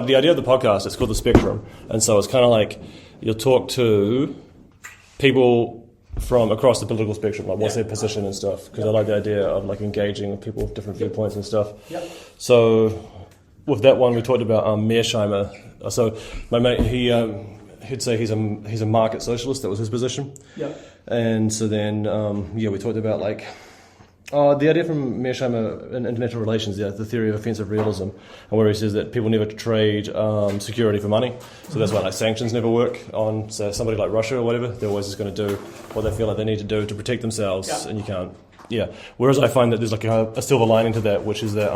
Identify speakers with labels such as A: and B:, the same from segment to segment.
A: The idea of the podcast, it's called The Spectrum, and so it's kind of like you'll talk to people from across the political spectrum, like what's their position and stuff, because I like the idea of like engaging with people with different viewpoints and stuff. So with that one, we talked about Mearsheimer. So my mate, he'd say he's a market socialist. That was his position. And so then we talked about like the idea from Mearsheimer in international relations, the theory of offensive realism, and where he says that people never trade security for money. So that's why like sanctions never work on somebody like Russia or whatever. They're always just going to do what they feel like they need to do to protect themselves, and you can't. Whereas I find that there's like a silver lining to that, which is that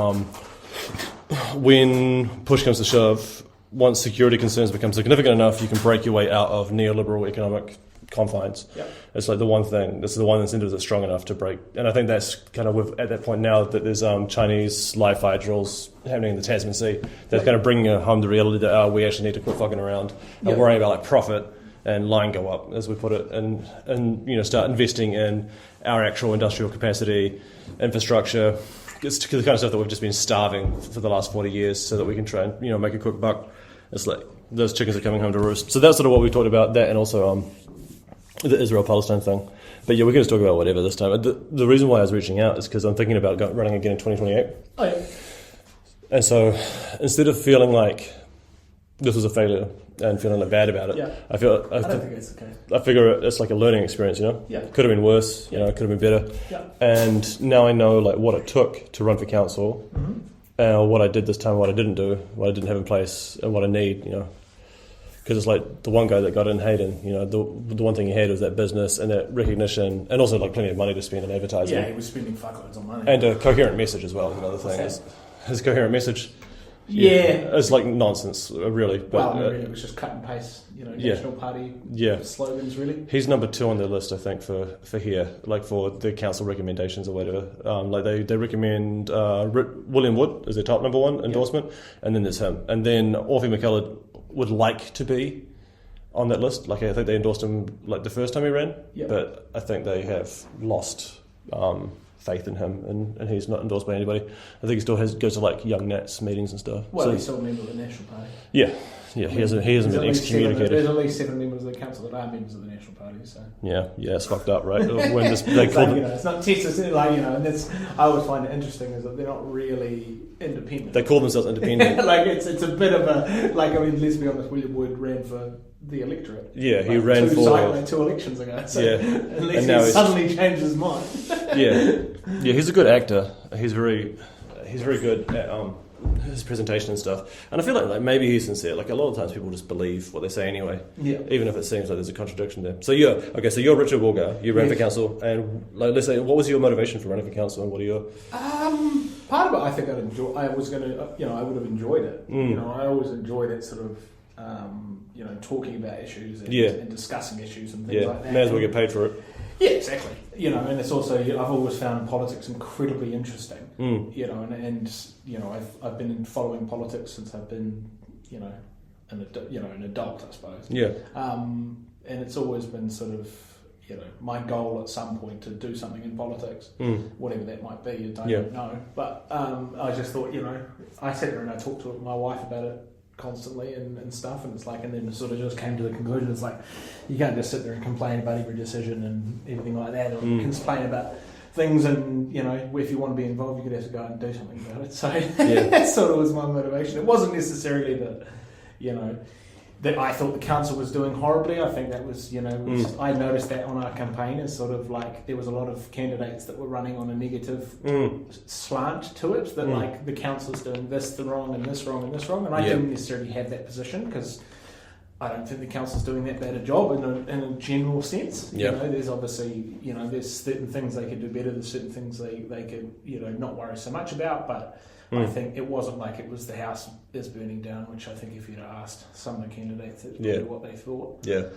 A: when push comes to shove, once security concerns become significant enough, you can break your way out of neoliberal economic confines. It's like the one thing. This is the one incentive that's strong enough to break. And I think that's kind of at that point now that there's Chinese live fire drills happening in the Tasman Sea. That's kind of bringing home the reality that we actually need to quit fucking around and worrying about like profit and line go up, as we put it, and start investing in our actual industrial capacity, infrastructure. It's the kind of stuff that we've just been starving for the last 40 years, so that we can try and make a quick buck. It's like those chickens are coming home to roost. So that's sort of what we talked about, that, and also the Israel-Palestine thing. But we can just talk about whatever this time. The reason why I was reaching out is because I'm thinking about running again in 2028. And so instead of feeling like this was a failure and feeling like bad about it, I don't think it's okay. I figure it's like a learning experience, Could have been worse, could have been better. And now I know like what it took to run for council, what I did this time, what I didn't do, what I didn't have in place, and what I need, Because it's like the one guy that got in, Hayden, the one thing he had was that business and that recognition, and also like plenty of money to spend in advertising.
B: Yeah, he was spending fuckloads on money.
A: And a coherent message as well is another thing. His coherent message, it's like nonsense, really. But,
B: it was just cut and paste, National Party slogans, really.
A: He's number 2 on their list, I think, for here, like for the council recommendations or whatever. Like they recommend William Wood as their top number 1 endorsement, and then there's him. And then Orphy McCullough would like to be on that list. Like I think they endorsed him like the first time he ran, but I think they have lost faith in him, and he's not endorsed by anybody. I think he still goes to like Young Nats meetings and stuff.
B: Well, he's still a member of the National Party.
A: He hasn't been excommunicated.
B: There's at least 7 members of the council that are members of the National Party. So
A: it's fucked up, right? When
B: it's not Texas, and that's I always find it interesting is that they're not really independent.
A: They call themselves independent.
B: It's a bit of a let's be honest. William Wood ran for the electorate.
A: Yeah, he ran for
B: 2 elections ago. So unless
A: and now
B: he suddenly changed his mind.
A: He's a good actor. He's very good at his presentation and stuff. And I feel like maybe he's sincere. Like a lot of times people just believe what they say anyway. Even if it seems like there's a contradiction there. So you're Richard Woolgar. You ran for council, and like let's say, what was your motivation for running for council, and what are your?
B: Part of it, I think I'd enjoy. I was going to, I would have enjoyed it. I always enjoyed it sort of. Talking about issues and discussing issues and things like that.
A: May as well get paid for it.
B: Yeah, exactly. And it's also I've always found politics incredibly interesting. I've been following politics since I've been an adult, I suppose. And it's always been sort of my goal at some point to do something in politics, whatever that might be. I don't know, but I just thought I sat there and I talked to my wife about it constantly and stuff, and it's like, and then sort of just came to the conclusion, it's like you can't just sit there and complain about every decision and everything like that, or complain about things, and if you want to be involved, you could have to go out and do something about it. So that sort of was my motivation. It wasn't necessarily that that I thought the council was doing horribly. I think that was, I noticed that on our campaign as sort of like there was a lot of candidates that were running on a negative slant to it, that like the council's doing this wrong and this wrong and this wrong, and I didn't necessarily have that position because I don't think the council's doing that bad a job in a general sense. There's obviously, there's certain things they could do better, there's certain things they could, not worry so much about, but I think it wasn't like it was the house is burning down, which I think if you'd asked some of the candidates, that's probably what they thought. It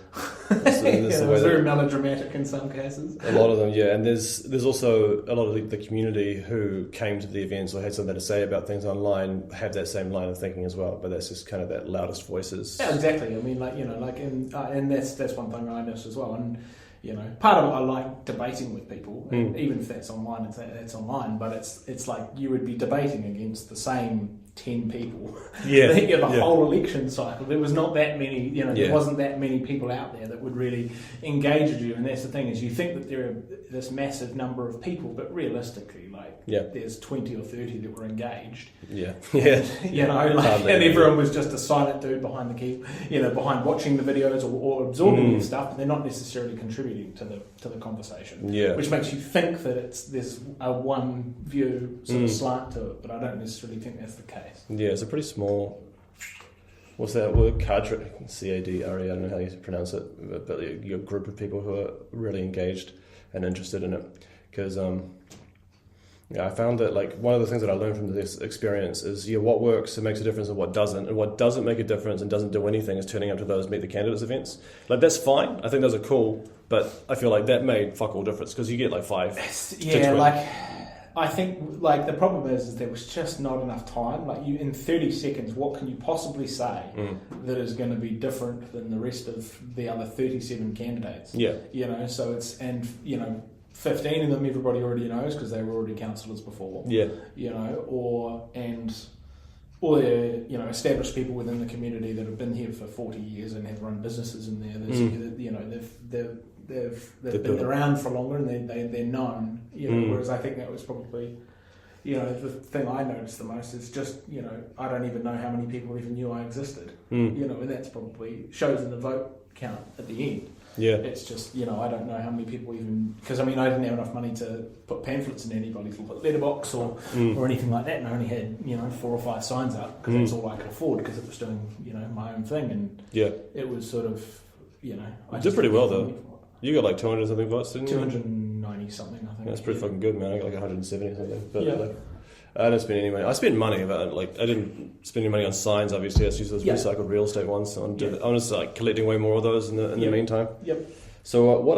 B: was very melodramatic in some cases.
A: A lot of them, and there's also a lot of the community who came to the events or had something to say about things online have that same line of thinking as well, but that's just kind of that loudest voices.
B: Yeah, exactly. I mean, and that's one thing I noticed as well, and part of it I like debating with people, and even if that's online, it's online. But it's like you would be debating against the same 10 people.
A: The
B: whole election cycle. There was not that many, there wasn't that many people out there that would really engage with you. And that's the thing, is you think that there are this massive number of people, but realistically, there's 20 or 30 that were engaged. And everyone was just a silent dude behind the key, behind watching the videos or absorbing the stuff, but they're not necessarily contributing to the conversation. Which makes you think that there's a one view sort of slant to it, but I don't necessarily think that's the case.
A: Yeah, it's a pretty small. What's that word? Cadre, C-A-D-R-E. I don't know how you pronounce it, but you're a group of people who are really engaged and interested in it. Because I found that one of the things that I learned from this experience is what works and makes a difference and what doesn't. And what doesn't make a difference and doesn't do anything is turning up to those Meet the Candidates events. That's fine. I think those are cool, but I feel like that made fuck all difference because you get 5.
B: I think the problem is there was just not enough time. You in 30 seconds, what can you possibly say that is going to be different than the rest of the other 37 candidates? So it's 15 of them everybody already knows because they were already councillors before. Or they're established people within the community that have been here for 40 years and have run businesses in there. They've been around for longer and they're known. Whereas I think that was probably the thing I noticed the most is just I don't even know how many people even knew I existed. And that's probably shows in the vote count at the end. It's just I don't know how many people even, because I didn't have enough money to put pamphlets in anybody's letterbox or anything like that, and I only had 4 or 5 signs up because that's all I could afford because it was doing my own thing, and it was sort of
A: I did pretty well though. You got 200 something votes, didn't you?
B: 290 something, I think.
A: That's pretty fucking good, man. I got 170 something. But I didn't spend any money. I spent money, but I didn't spend any money on signs. Obviously, I just used those recycled real estate ones. I'm just collecting way more of those in the meantime. So what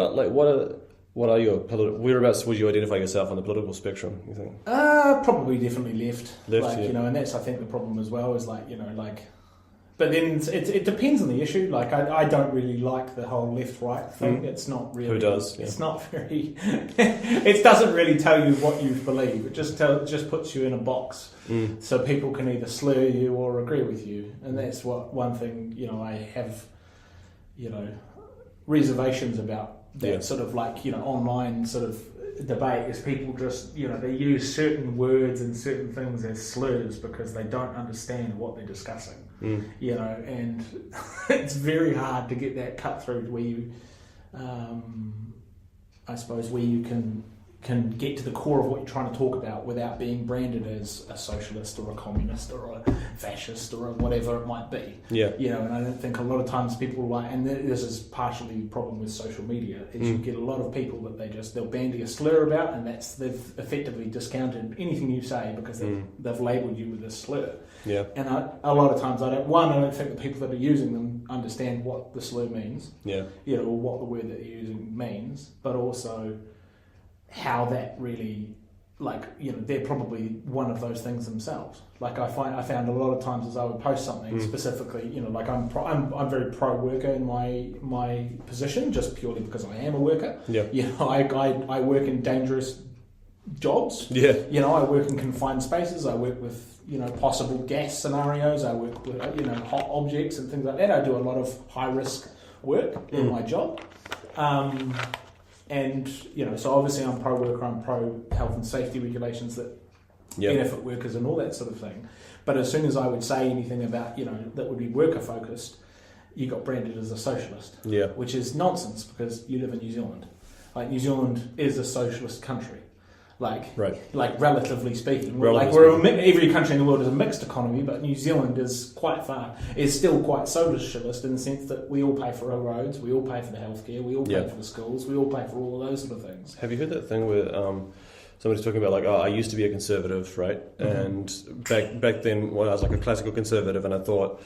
A: are your whereabouts would you identify yourself on the political spectrum? You think?
B: Probably definitely left. And that's I think the problem as well is But then it depends on the issue. I don't really like the whole left-right thing. It's not really.
A: Who does?
B: It's not very. It doesn't really tell you what you believe. It just puts you in a box, so people can either slur you or agree with you. And that's one thing I have, reservations about that sort of online sort of debate is people just they use certain words and certain things as slurs because they don't understand what they're discussing. And it's very hard to get that cut through where you I suppose where you can get to the core of what you're trying to talk about without being branded as a socialist or a communist or a fascist or whatever it might be. And I don't think a lot of times people and this is partially the problem with social media, is you get a lot of people that they'll bandy a slur about, and they've effectively discounted anything you say because they've labelled you with a slur. And a lot of times I don't think the people that are using them understand what the slur means. Or what the word that they're using means, but also how that really, they're probably one of those things themselves. I found a lot of times as I would post something specifically, I'm very pro-worker in my position, just purely because I am a worker. I work in dangerous jobs. I work in confined spaces. I work with possible gas scenarios. I work with hot objects and things like that. I do a lot of high risk work in my job. And, so obviously I'm pro-worker, I'm pro-health and safety regulations that benefit workers and all that sort of thing. But as soon as I would say anything about, that would be worker-focused, you got branded as a socialist, which is nonsense because you live in New Zealand. New Zealand is a socialist country. Relatively speaking. Every country in the world is a mixed economy, but New Zealand is still quite socialist in the sense that we all pay for our roads, we all pay for the healthcare, we all pay for the schools, we all pay for all of those sort of things.
A: Have you heard that thing where somebody's talking about I used to be a conservative, right? And back then when I was a classical conservative, and I thought,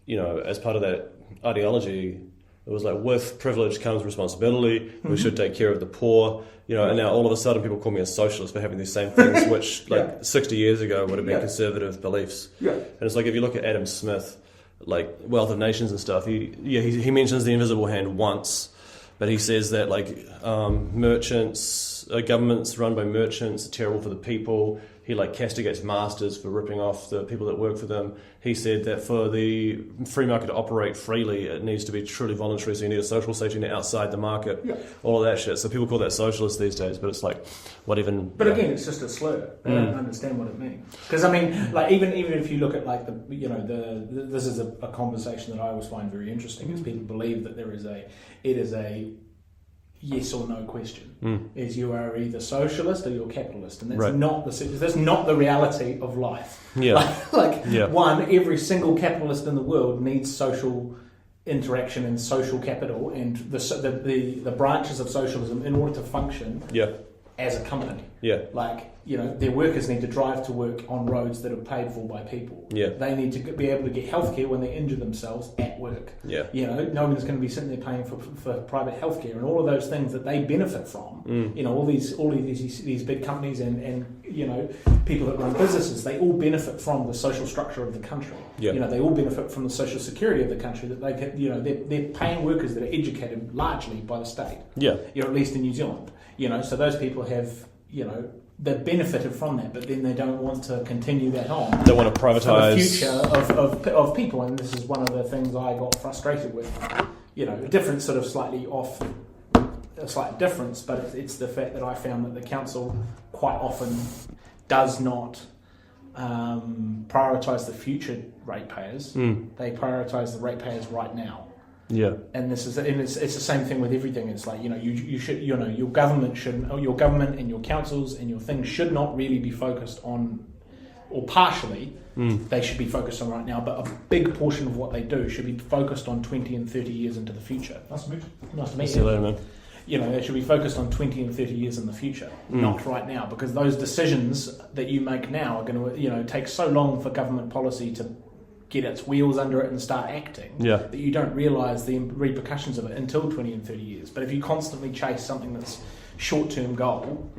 A: as part of that ideology, it was with privilege comes responsibility. We should take care of the poor, and now all of a sudden people call me a socialist for having these same things, which 60 years ago would have been conservative beliefs. And it's if you look at Adam Smith, Wealth of Nations and stuff, he mentions the invisible hand once, but he says that merchants, governments run by merchants are terrible for the people. he like castigates masters for ripping off the people that work for them. He said that for the free market to operate freely, it needs to be truly voluntary, so you need a social safety net outside the market, all of that shit. So people call that socialist these days, but it's like, what even...
B: But again, it's just a slur. They don't understand what it means. Because, I mean, like even if you look at like this is a conversation that I always find very interesting, is people believe that it is a yes or no question. Is you are either socialist or you're capitalist, and that's not the reality of life. One, every single capitalist in the world needs social interaction and social capital and the branches of socialism in order to function as a company. Their workers need to drive to work on roads that are paid for by people. They need to be able to get healthcare when they injure themselves at work. No one's going to be sitting there paying for private healthcare, and all of those things that they benefit from. All these big companies and people that run businesses, they all benefit from the social structure of the country. They all benefit from the social security of the country, that they can, they're paying workers that are educated largely by the state. At least in New Zealand. So those people have, they've benefited from that, but then they don't want to continue that on.
A: They want to privatise
B: the future of people, and this is one of the things I got frustrated with. A different sort of a slight difference, but it's the fact that I found that the council quite often does not prioritise the future ratepayers. They prioritise the ratepayers right now. And it's the same thing with everything. It's like you should your government and your councils and your things should not really be focused on, or partially they should be focused on right now, but a big portion of what they do should be focused on 20 and 30 years into the future. Nice to meet you.
A: See you later, man.
B: They should be focused on 20 and 30 years in the future, not right now, because those decisions that you make now are going to take so long for government policy to get its wheels under it and start acting, that you don't realise the repercussions of it until 20 and 30 years. But if you constantly chase something that's short-term goal,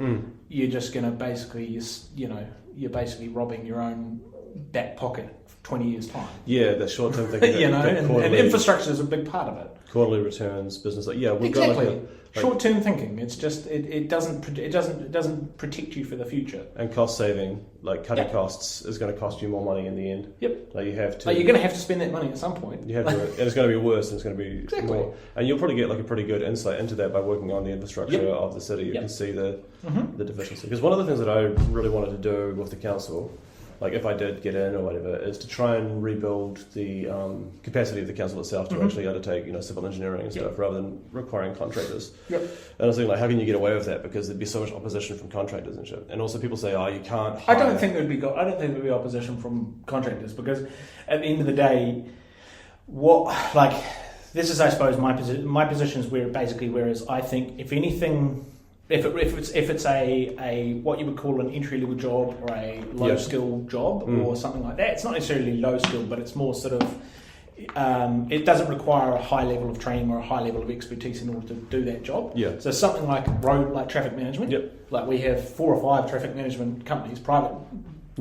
B: you're just going to basically, you're basically robbing your own back pocket for 20 years' time.
A: That short-term thinking.
B: And infrastructure is a big part of it.
A: Quarterly returns, business, we've
B: exactly.
A: got
B: short-term thinking. It's just it doesn't protect you for the future.
A: And cost saving, like cutting costs, is going to cost you more money in the end. You have to.
B: You're going to have to spend that money at some point.
A: You have to, and it's going to be worse. And it's going to be more. And you'll probably get like a pretty good insight into that by working on the infrastructure of the city. You can see the deficiency. Because one of the things that I really wanted to do with the council, like if I did get in or whatever, is to try and rebuild the capacity of the council itself to actually undertake, civil engineering and stuff, rather than requiring contractors. And I was thinking, like, how can you get away with that? Because there'd be so much opposition from contractors and shit. And also people say, you can't hire.
B: I don't think there'd be opposition from contractors, because at the end of the day, this is, I suppose, my position is whereas I think if anything. If it's a what you would call an entry level job or a low skill job or something like that, it's not necessarily low skill, but it's more sort of it doesn't require a high level of training or a high level of expertise in order to do that job. So something like traffic management, like we have 4 or 5 traffic management companies, private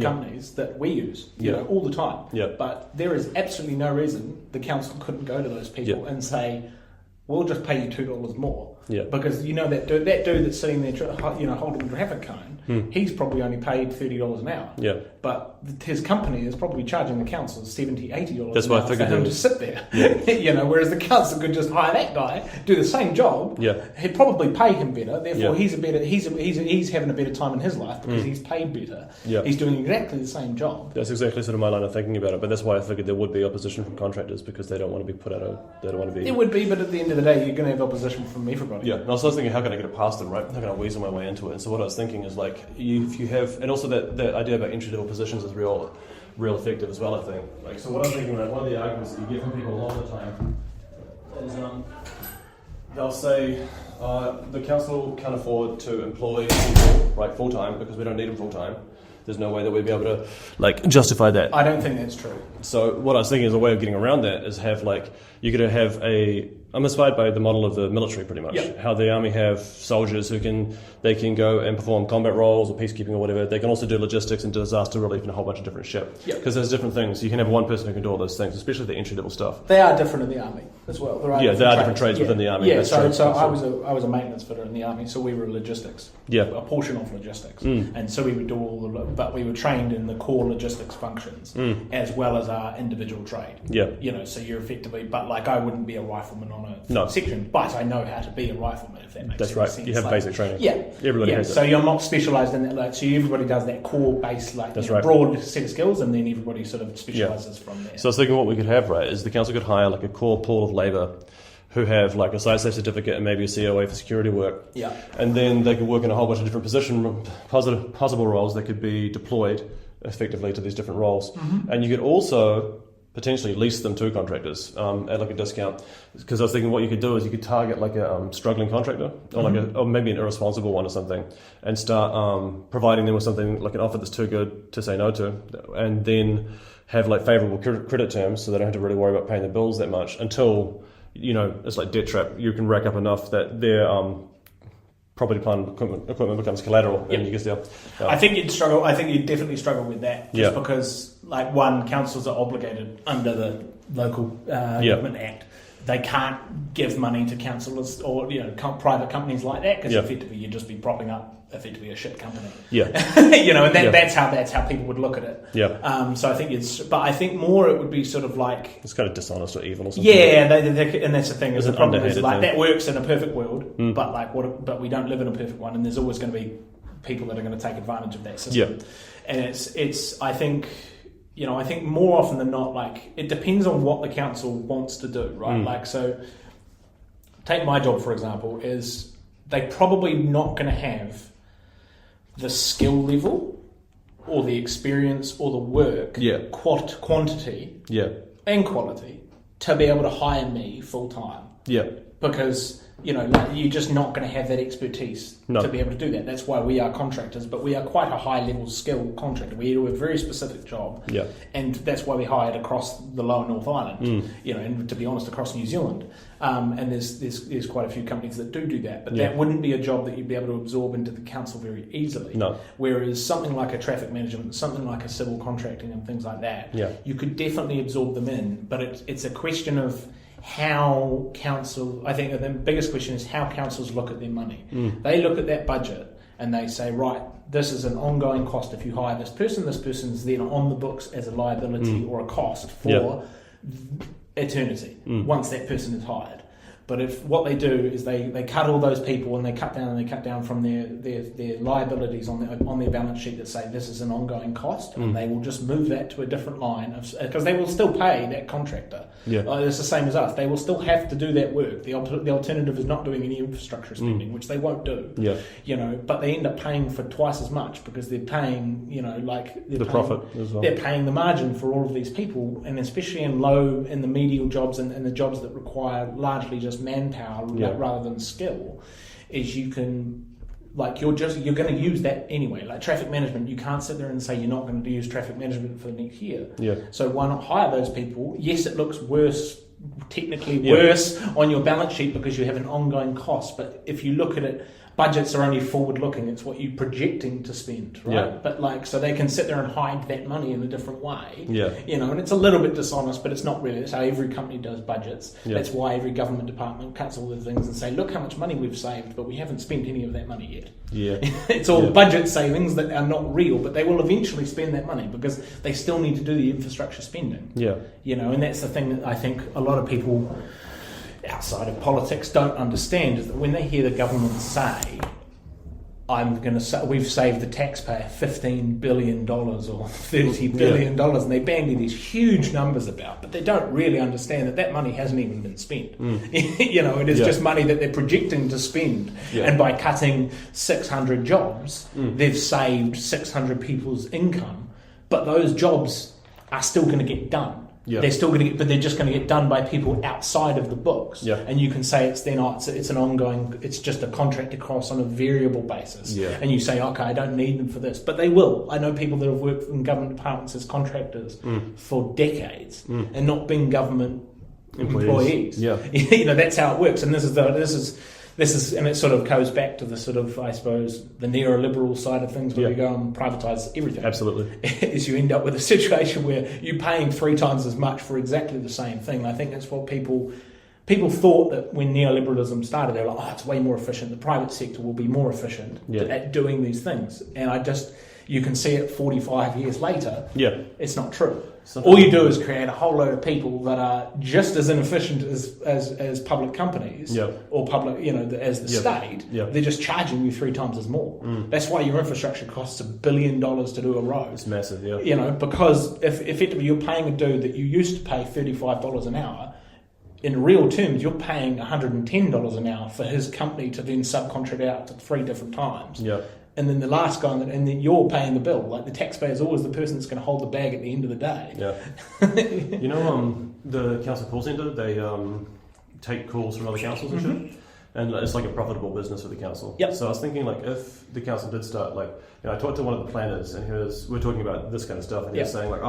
B: companies that we use, all the time. But there is absolutely no reason the council couldn't go to those people and say, we'll just pay you $2 more. Because that dude that's sitting there, holding the traffic cone, he's probably only paid $30 an hour. But his company is probably charging the council $70, $80
A: That's
B: an
A: why
B: hour
A: I figured
B: for him to sit there. Whereas the council could just hire that guy, do the same job. He'd probably pay him better. Therefore, he's having a better time in his life because he's paid better. He's doing exactly the same job.
A: That's exactly sort of my line of thinking about it. But that's why I figured there would be opposition from contractors, because they don't want to be put out of. They don't want to be.
B: It would be, but at the end of the day, you're going to have opposition from everybody.
A: And I was thinking, how can I get it past them, right? How can I weasel my way into it? And so what I was thinking is, like, if you have, and also that idea about entry level positions is real effective as well, I think. Like, so what I'm thinking, right, one of the arguments that you get from people all the time is they'll say the council can't afford to employ people, right, full time, because we don't need them full time. There's no way that we'd be able to, like, justify that.
B: I don't think that's true.
A: So what I was thinking is a way of getting around that is have, like, you're going to have a I'm inspired by the model of the military, pretty much.
B: Yeah.
A: How the army have soldiers who can go and perform combat roles or peacekeeping or whatever. They can also do logistics and disaster relief and a whole bunch of different shit. Because there's different things. You can have one person who can do all those things, especially the entry level stuff.
B: They are different in the army as well. There are different trades within the army.
A: Yeah,
B: so I was a maintenance fitter in the army, so we were logistics. Yeah. A portion of logistics. And so we would do but we were trained in the core logistics functions as well as our individual trade.
A: Yeah.
B: So you're effectively, but like I wouldn't be a rifleman on a section, but I know how to be a rifleman, if that makes sense.
A: That's right. You have basic training.
B: Yeah.
A: Everybody has it.
B: So you're not specialised in that. Like, so everybody does that core base, broad set of skills, and then everybody sort of specialises from there.
A: So I was thinking what we could have, right, is the council could hire like a core pool of labour who have like a site safe certificate and maybe a COA for security work.
B: Yeah.
A: And then they could work in a whole bunch of different possible roles that could be deployed effectively to these different roles. Mm-hmm. And you could also potentially lease them to contractors at like a discount. Because I was thinking what you could do is you could target like a struggling contractor or or maybe an irresponsible one or something, and start providing them with something like an offer that's too good to say no to, and then have like favourable credit terms so they don't have to really worry about paying the bills that much until, it's like debt trap. You can rack up enough that their property, plant, equipment becomes collateral, and you can still.
B: I think you'd struggle. I think you'd definitely struggle with that, just because, like, councils are obligated under the Local Government Act. They can't give money to councillors or private companies like that, because effectively you'd just be propping up effectively a shit company.
A: Yeah.
B: That's how people would look at it.
A: Yeah.
B: So I think but I think more it would be sort of like
A: it's kind of dishonest or evil or something.
B: Yeah, and that's the thing. Is the problem is like
A: thing.
B: That works in a perfect world, but we don't live in a perfect one, and there's always going to be people that are going to take advantage of that system. Yeah. And it's I think more often than not, like, it depends on what the council wants to do, right? Like, so take my job for example, is they probably not going to have the skill level or the experience or the work, quantity and quality to be able to hire me full time. Yeah. Because, you're just not going to have that expertise to be able to do that. That's why we are contractors, but we are quite a high level skill contractor. We do a very specific job, and that's why we hired across the lower North Island, and to be honest, across New Zealand. And there's quite a few companies that do that, but that wouldn't be a job that you'd be able to absorb into the council very easily. No. Whereas something like a traffic management, something like a civil contracting and things like that, you could definitely absorb them in, but it's a question of how I think the biggest question is how councils look at their money. They look at that budget and they say, right, this is an ongoing cost. If you hire this person's then on the books as a liability or a cost for eternity once that person is hired. But if what they do is they cut all those people and they cut down from their liabilities on their balance sheet that say this is an ongoing cost, and they will just move that to a different line because they will still pay that contractor. It's the same as us. They will still have to do that work. The alternative is not doing any infrastructure spending, which they won't do. But they end up paying for twice as much because they're paying
A: profit as well.
B: They're paying the margin for all of these people, and especially in the medial jobs and the jobs that require largely just manpower rather than skill, is you can you're going to use that anyway. Like traffic management, you can't sit there and say you're not going to use traffic management for the next year. So why not hire those people? Yes, it looks technically worse on your balance sheet because you have an ongoing cost, but if you look at it, budgets are only forward-looking. It's what you're projecting to spend, right? But so they can sit there and hide that money in a different way. And it's a little bit dishonest, but it's not really. That's how every company does budgets. That's why every government department cuts all the things and say, look how much money we've saved, but we haven't spent any of that money yet. It's all budget savings that are not real, but they will eventually spend that money because they still need to do the infrastructure spending. And that's the thing that I think a lot of people outside of politics don't understand, is that when they hear the government say, we've saved the taxpayer $15 billion or $30 billion, and they bandy these huge numbers about, but they don't really understand that money hasn't even been spent. It is just money that they're projecting to spend, and by cutting 600 jobs, they've saved 600 people's income, but those jobs are still going to get done. They're still going to get, but they're just going to get done by people outside of the books. And you can say it's an ongoing, it's just a contractor cost on a variable basis. And you say, okay, I don't need them for this, but they will. I know people that have worked in government departments as contractors for decades and not been government employees.
A: Yeah.
B: That's how it works. And this is, and it sort of goes back to the sort of, I suppose, the neoliberal side of things where you go and privatise everything.
A: Absolutely.
B: Is you end up with a situation where you're paying 3 times as much for exactly the same thing. I think that's what people thought that when neoliberalism started, they were like, it's way more efficient. The private sector will be more efficient at doing these things. And you can see it 45 years later. Yeah. It's not true. All you do is create a whole load of people that are just as inefficient as public companies or public, as the state. Yep. They're just charging you 3 times as more. That's why your infrastructure costs $1 billion to do a road.
A: It's massive, yeah.
B: Because if effectively you're paying a dude that you used to pay $35 an hour, in real terms, you're paying $110 an hour for his company to then subcontract out to 3 different times. Yeah. And then the last guy, and then you're paying the bill. Like the taxpayer is always the person that's going to hold the bag at the end of the day.
A: Yeah. The council call centre, they take calls from other councils and shit. And it's like a profitable business for the council. Yep. So I was thinking, like, if the council did start, like, I talked to one of the planners, and we're talking about this kind of stuff, and he was saying, like,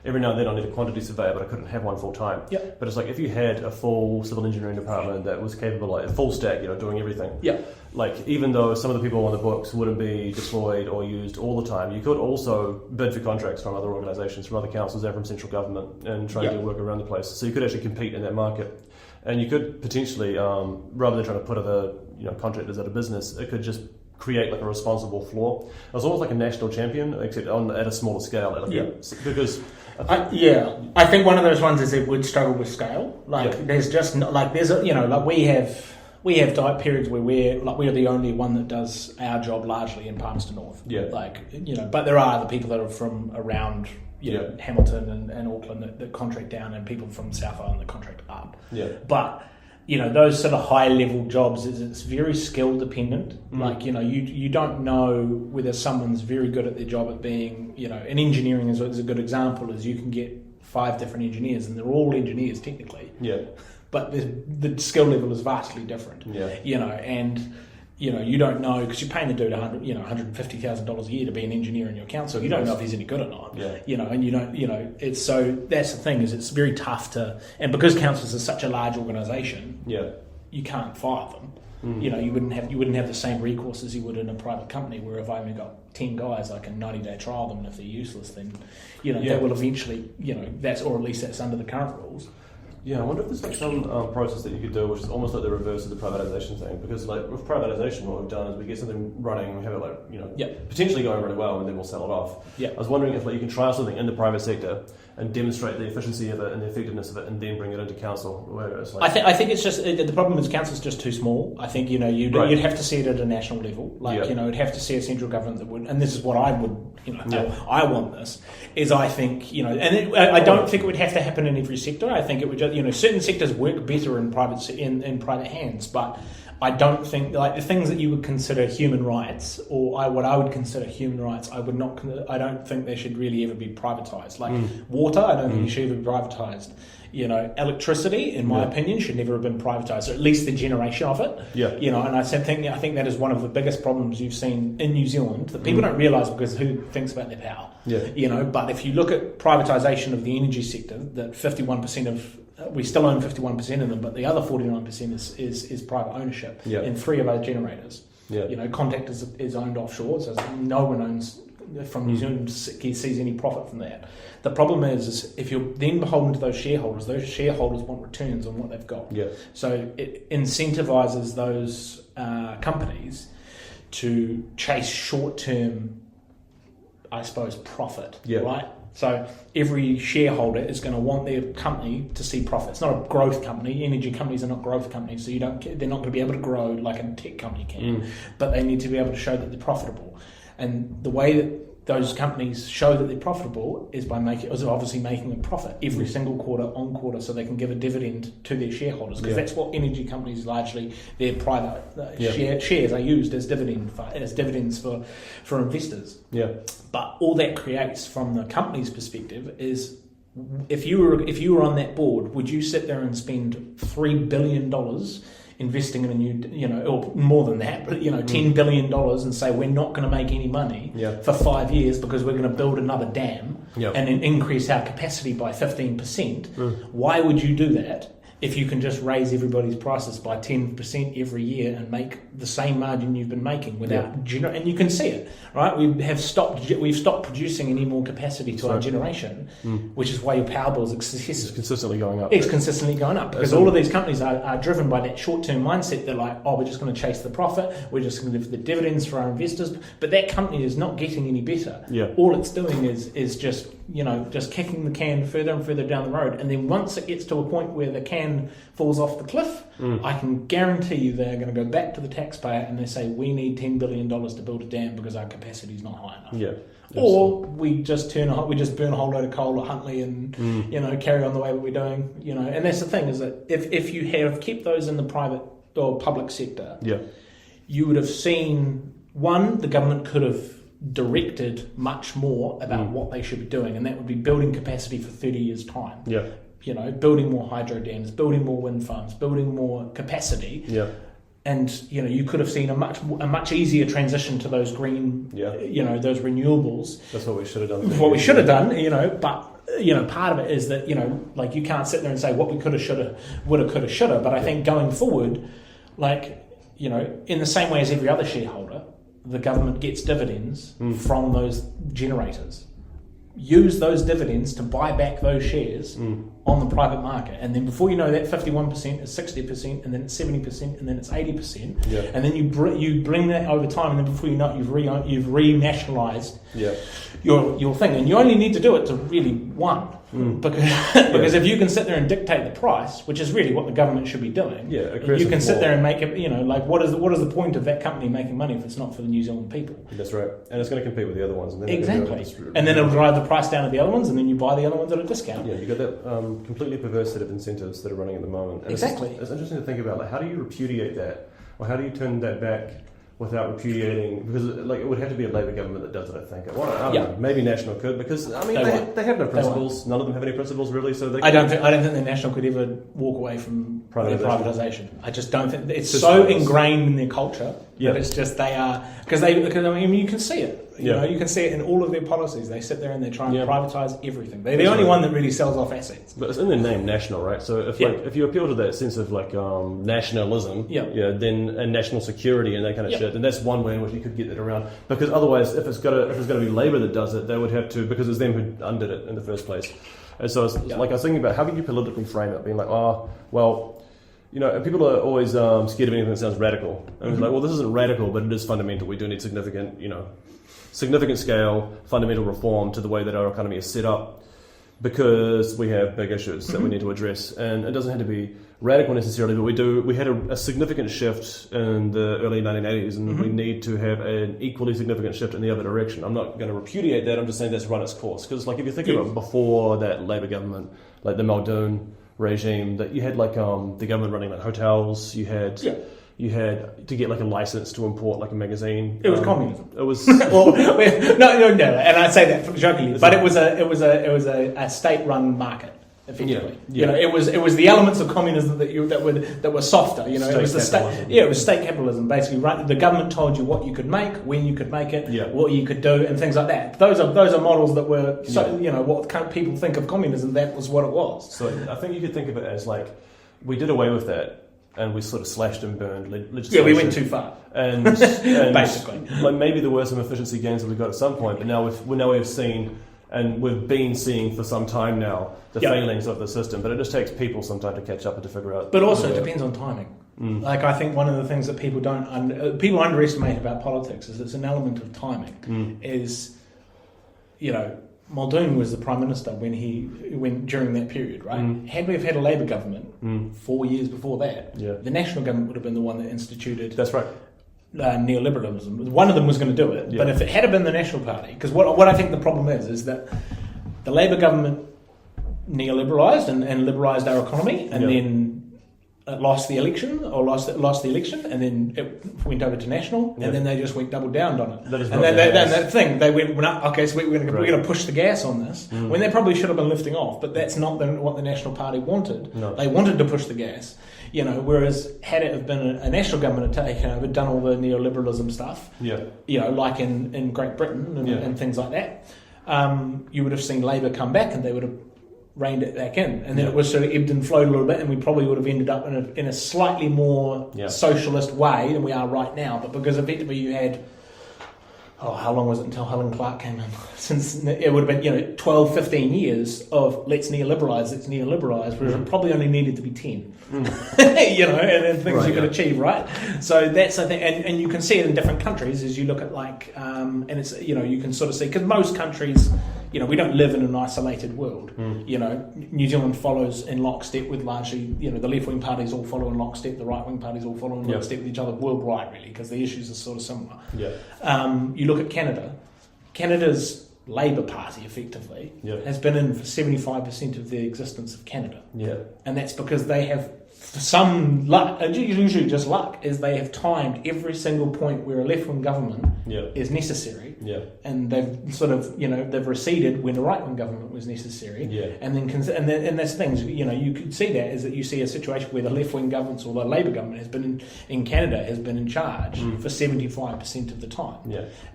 A: every now and then I need a quantity surveyor, but I couldn't have one full time. Yep. But it's like, if you had a full civil engineering department that was capable, like, a full stack, doing everything. Yeah. Like, even though some of the people on the books wouldn't be deployed or used all the time, you could also bid for contracts from other organisations, from other councils, and from central government, and try to do work around the place. So you could actually compete in that market. And you could potentially, rather than trying to put other contractors out of business, it could just create like a responsible floor. It was almost like a national champion, except at a smaller scale. Because
B: I think one of those ones is it would struggle with scale. There's just not, we have periods where we're the only one that does our job largely in Palmerston North. Yeah. But there are other people that are from around. Hamilton and Auckland that contract down, and people from South Island that contract up. Yeah. But those sort of high level jobs it's very skill dependent. You don't know whether someone's very good at their job at being and engineering is a good example. Is you can get 5 different engineers and they're all engineers technically. Yeah. But the skill level is vastly different. Yeah. And you don't know, because you're paying the dude $150,000 a year to be an engineer in your council. You don't know if he's any good or not. Yeah. And you don't. It's so that's the thing, is it's very tough to, and because councils are such a large organisation, you can't fire them. You wouldn't have the same recourse as you would in a private company, where if I only got 10 guys, I can 90-day trial them, and if they're useless, then that will eventually that's, or at least that's under the current rules.
A: Yeah, I wonder if there's like some process that you could do, which is almost like the reverse of the privatisation thing. Because like with privatisation, what we've done is we get something running, we have it potentially going really well, and then we'll sell it off. Yeah. I was wondering if you can trial something in the private sector and demonstrate the efficiency of it and the effectiveness of it, and then bring it into council. Where it's like,
B: I think it's just the problem is council's just too small. I think you'd have to see it at a national level. You'd have to see a central government that would, and this is what I would. I want this is I think I don't think it would have to happen in every sector. I think it would just certain sectors work better in private hands, but I don't think the things that you would consider human rights, or what I would consider human rights, I don't think they should really ever be privatised. Water, I don't think it should ever be privatised. Electricity, in my opinion, should never have been privatised, or at least the generation of it. Yeah. And I think that is one of the biggest problems you've seen in New Zealand that people don't realise, because who thinks about their power? Yeah. But if you look at privatisation of the energy sector, that 51% of we still own 51% of them, but the other 49% is private ownership in 3 of our generators. Yeah. Contractors is owned offshore, so no one owns from New Zealand sees any profit from that. The problem is if you're then beholden to those shareholders want returns on what they've got. Yeah. So it incentivises those companies to chase short-term, I suppose, profit. Yeah. Right. So every shareholder is going to want their company to see profit. It's not a growth company. Energy companies are not growth companies, so they're not going to be able to grow like a tech company can. But they need to be able to show that they're profitable. And the way that those companies show that they're profitable is by obviously making a profit every single quarter, so they can give a dividend to their shareholders. Because that's what energy companies largely, their private shares are used as dividends for investors. Yeah. But all that creates from the company's perspective is, if you were on that board, would you sit there and spend $3 billion investing in a new, or more than that, but $10 billion and say we're not going to make any money for 5 years because we're going to build another dam and then increase our capacity by 15%. Why would you do that if you can just raise everybody's prices by 10% every year and make the same margin you've been making without and you can see it, right? We've stopped producing any more capacity to our generation, which is why your power bill is
A: consistently going up.
B: It's consistently going up because all of these companies are driven by that short-term mindset. They're like, oh, we're just going to chase the profit, we're just going to live the dividends for our investors, but that company is not getting any better. All it's doing is just kicking the can further and further down the road, and then once it gets to a point where the can falls off the cliff, I can guarantee you they're going to go back to the taxpayer and they say we need $10 billion to build a dam because our capacity is not high enough. Or we just burn a whole load of coal at Huntly and carry on the way that we're doing. And that's the thing, is that if you have kept those in the private or public sector, you would have seen, one, the government could have directed much more about what they should be doing, and that would be building capacity for 30 years' time. Building more hydro dams, building more wind farms, building more capacity. And you could have seen a much easier transition to those green, those renewables.
A: That's what we should have done.
B: What we should have done, but part of it is that you can't sit there and say what we could have, should have, would have, could have, should have. But I think going forward, in the same way as every other shareholder, the government gets dividends from those generators. Use those dividends to buy back those shares on the private market, and then before you know that, 51% is 60%, and then it's 70%, and then it's 80%, and then you bring that over time, and then before you know it, you've renationalised your thing, and you only need to do it to really because if you can sit there and dictate the price, which is really what the government should be doing, you can sit there and make it. What is the point of that company making money if it's not for the New Zealand people?
A: That's right, and it's going to compete with the other ones, and then
B: and then it'll drive the price down of the other ones, and then you buy the other ones at a discount.
A: You got that completely perverse set of incentives that are running at the moment. And
B: exactly,
A: it's interesting to think about how do you repudiate that, or how do you turn that back without repudiating, because it would have to be a Labour government that does it, I think. Well, I don't know, maybe National could, because they have no principles. None of them have any principles really. So I don't think the National could ever walk away from privatisation. I just don't think it's so ingrained in their culture that it's just they are because you can see it. You can see it in all of their policies. They sit there and they try and privatise everything. They're the only one that really sells off assets. But it's in their name, national, right? So if you appeal to that sense of nationalism, then and national security and that kind of shit, then that's one way in which you could get that around. Because otherwise, if it's got to be Labour that does it, they would have to, because it's them who undid it in the first place. And so it's I was thinking about how can you politically frame it, being like, people are always scared of anything that sounds radical. And it's like, well, this isn't radical, but it is fundamental. We do need significant scale, fundamental reform to the way that our economy is set up, because we have big issues that we need to address. And it doesn't have to be radical necessarily, but we had a significant shift in the early 1980s, and we need to have an equally significant shift in the other direction. I'm not going to repudiate that, I'm just saying that's run its course. Because if you think about before that Labour government, like the Muldoon regime, that you had the government running hotels, you had to get a license to import a magazine. It was communism. It was no, and I say that jokingly, but it was a state-run market. Effectively, it was the elements of communism that were softer. It was the state. It was state capitalism basically. Right, the government told you what you could make, when you could make it, what you could do, and things like that. Those are models that were what people think of communism. That was what it was. So I think you could think of it as we did away with that. And we sort of slashed and burned legislation. Yeah, we went too far. And basically, maybe there were some efficiency gains that we got at some point, but now we've seen, and we've been seeing for some time now, the failings of the system. But it just takes people some time to catch up and to figure out. But also, it depends on timing. I think one of the things that people people underestimate about politics is it's an element of timing. Muldoon was the Prime Minister when during that period, right? Had we have had a Labour government 4 years before that, the National government would have been the one that instituted. That's right. Neoliberalism. One of them was going to do it, but if it had been the National Party, because what I think the problem is that the Labour government neoliberalised and liberalised our economy, and then
B: lost the election, and then it went over to national, and then they just doubled down on it. They went, okay, so we're going to push the gas on this, when they probably should have been lifting off, but that's not what the National Party wanted. No. They wanted to push the gas, whereas had it have been a national government had taken over, done all the neoliberalism stuff, like in Great Britain and things like that, you would have seen Labour come back and they would have reined it back in, and then it was sort of ebbed and flowed a little bit, and we probably would have ended up in a slightly more socialist way than we are right now. But because effectively you had, how long was it until Helen Clark came in? Since it would have been 12, 15 years of let's neoliberalise, whereas it probably only needed to be 10. And then things you could achieve, right? So that's the thing, and you can see it in different countries as you look at and it's you can sort of see, because most countries, we don't live in an isolated world. New Zealand follows in lockstep with largely, the left-wing parties all follow in lockstep, the right-wing parties all follow in lockstep with each other worldwide, really, because the issues are sort of similar. You look at Canada. Canada's Labour Party, effectively, has been in for 75% of the existence of Canada. And that's because they have, for some luck, usually just luck, is they have timed every single point where a left-wing government is necessary. And they've sort of, they've receded when the right-wing government was necessary. And then that's things, you could see that is that you see a situation where the left-wing governments or the Labour government has been in Canada has been in charge for 75% of the time.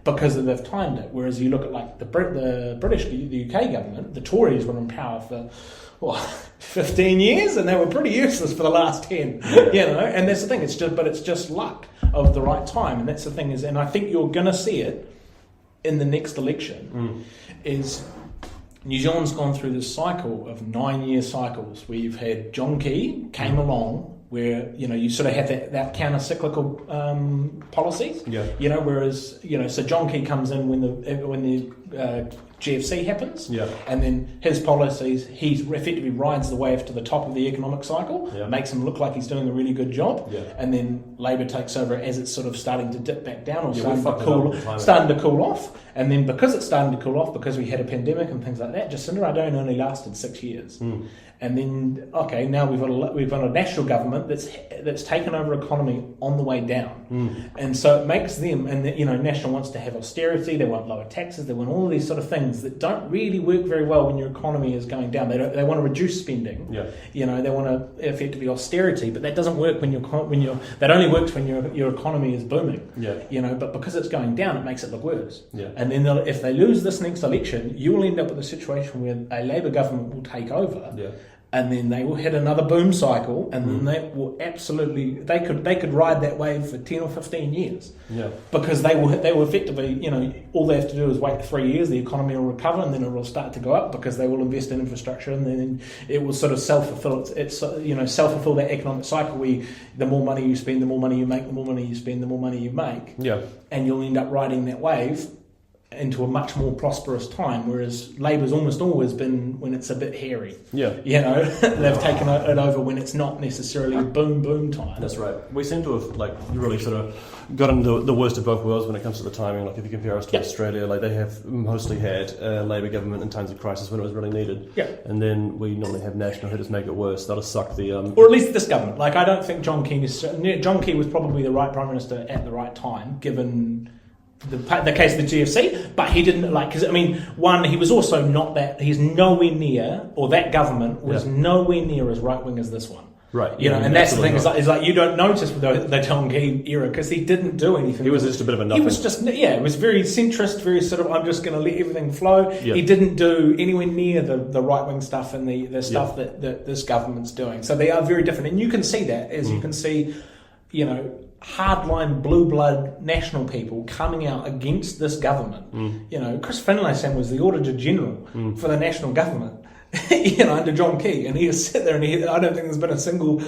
B: Because they've timed it. Whereas you look at like the British, the UK government, the Tories were in power for 15 years, and they were pretty useless for the last 10. And that's the thing. It's just luck of the right time, and that's the thing and I think you're going to see it in the next election. Is New Zealand's gone through this cycle of 9-year cycles where you've had John Key came along, where you sort of have that counter-cyclical policies. Whereas so John Key comes in when the GFC happens, and then his policies, he effectively rides the wave to the top of the economic cycle, makes him look like he's doing a really good job, and then Labour takes over as it's sort of starting to dip back down or starting to cool off, and then because it's starting to cool off, because we had a pandemic and things like that, Jacinda Ardern only lasted 6 years. And then, now we've got a national government that's taken over economy on the way down, and so it makes them, and National wants to have austerity, they want lower taxes, they want all of these sort of things that don't really work very well when your economy is going down. They want to reduce spending, they want to effectively austerity, but that doesn't work that only works when your economy is booming, but because it's going down, it makes it look worse. And then if they lose this next election, you will end up with a situation where a Labour government will take over. And then they will hit another boom cycle, and then they will absolutely they could ride that wave for 10 or 15 years. Because they will effectively, all they have to do is wait 3 years, the economy will recover, and then it will start to go up because they will invest in infrastructure, and then it will sort of self-fulfill self-fulfill that economic cycle where the more money you spend, the more money you make, the more money you spend, the more money you make. And you'll end up riding that wave into a much more prosperous time, whereas Labour's almost always been when it's a bit hairy. They've taken it over when it's not necessarily boom time.
A: That's right. We seem to have really sort of gotten the worst of both worlds when it comes to the timing. Like if you compare us to Australia, they have mostly had a Labour government in times of crisis when it was really needed. And then we normally have National who just make it worse. They'll just suck the
B: or at least this government. I don't think John Key was probably the right Prime Minister at the right time, given the case of the GFC, but he didn't he was also not that, he's nowhere near, or that government was nowhere near as right-wing as this one.
A: Right.
B: And that's the thing, is like you don't notice with the John Key era, because he didn't do anything.
A: He was just a bit of a nothing.
B: He was just, it was very centrist, very sort of, I'm just going to let everything flow. He didn't do anywhere near the right-wing stuff and the stuff that this government's doing. So they are very different. And you can see that, as you can see, hardline blue blood national people coming out against this government. Chris Finlayson was the Auditor General for the national government, under John Key, and he has sat there and I don't think there's been a single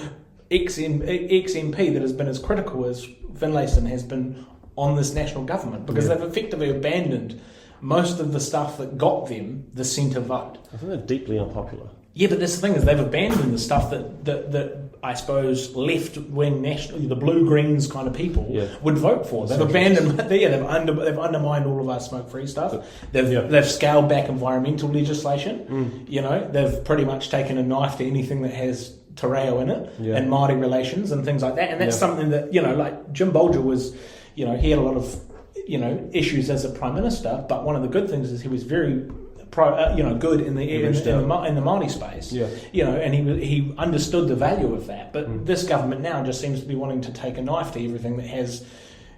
B: ex-MP that has been as critical as Finlayson has been on this national government, because they've effectively abandoned most of the stuff that got them the centre vote.
A: I think they're deeply unpopular.
B: Yeah, but this thing is they've abandoned the stuff that I suppose left-wing the blue-greens kind of people would vote for. They've abandoned, they've undermined all of our smoke-free stuff. They've scaled back environmental legislation. They've pretty much taken a knife to anything that has te reo in it and Māori relations and things like that. And that's something that, like Jim Bolger was, he had a lot of, issues as a Prime Minister, but one of the good things is he was very good in the Māori space, and he understood the value of that. But this government now just seems to be wanting to take a knife to everything that has,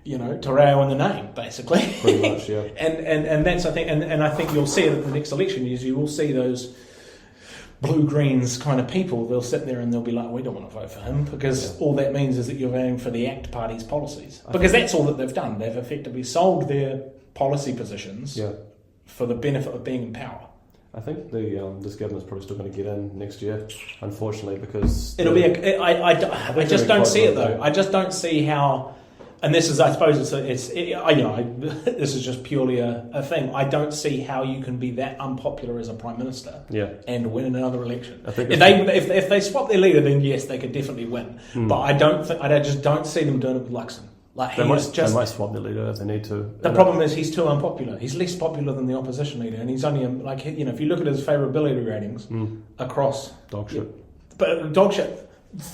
B: te reo in the name, basically.
A: Pretty much, yeah.
B: and that's, I think, and I think you'll see it at the next election years. You will see those blue-greens kind of people. They'll sit there and they'll be like, we don't want to vote for him, because all that means is that you're voting for the ACT Party's policies. Because that's all that they've done. They've effectively sold their policy positions for the benefit of being in power.
A: I think this government's probably still going to get in next year, unfortunately, because
B: it'll be. I just don't see it though. I just don't see how. And this is, I suppose, this is just purely a thing. I don't see how you can be that unpopular as a Prime Minister and win another election. I think if they swap their leader, then yes, they could definitely win. But I just don't see them doing it with Luxon. Like
A: they might swap their leader if they need to.
B: The problem is he's too unpopular. He's less popular than the opposition leader, and he's only if you look at his favourability ratings across
A: dog shit.
B: But dog shit.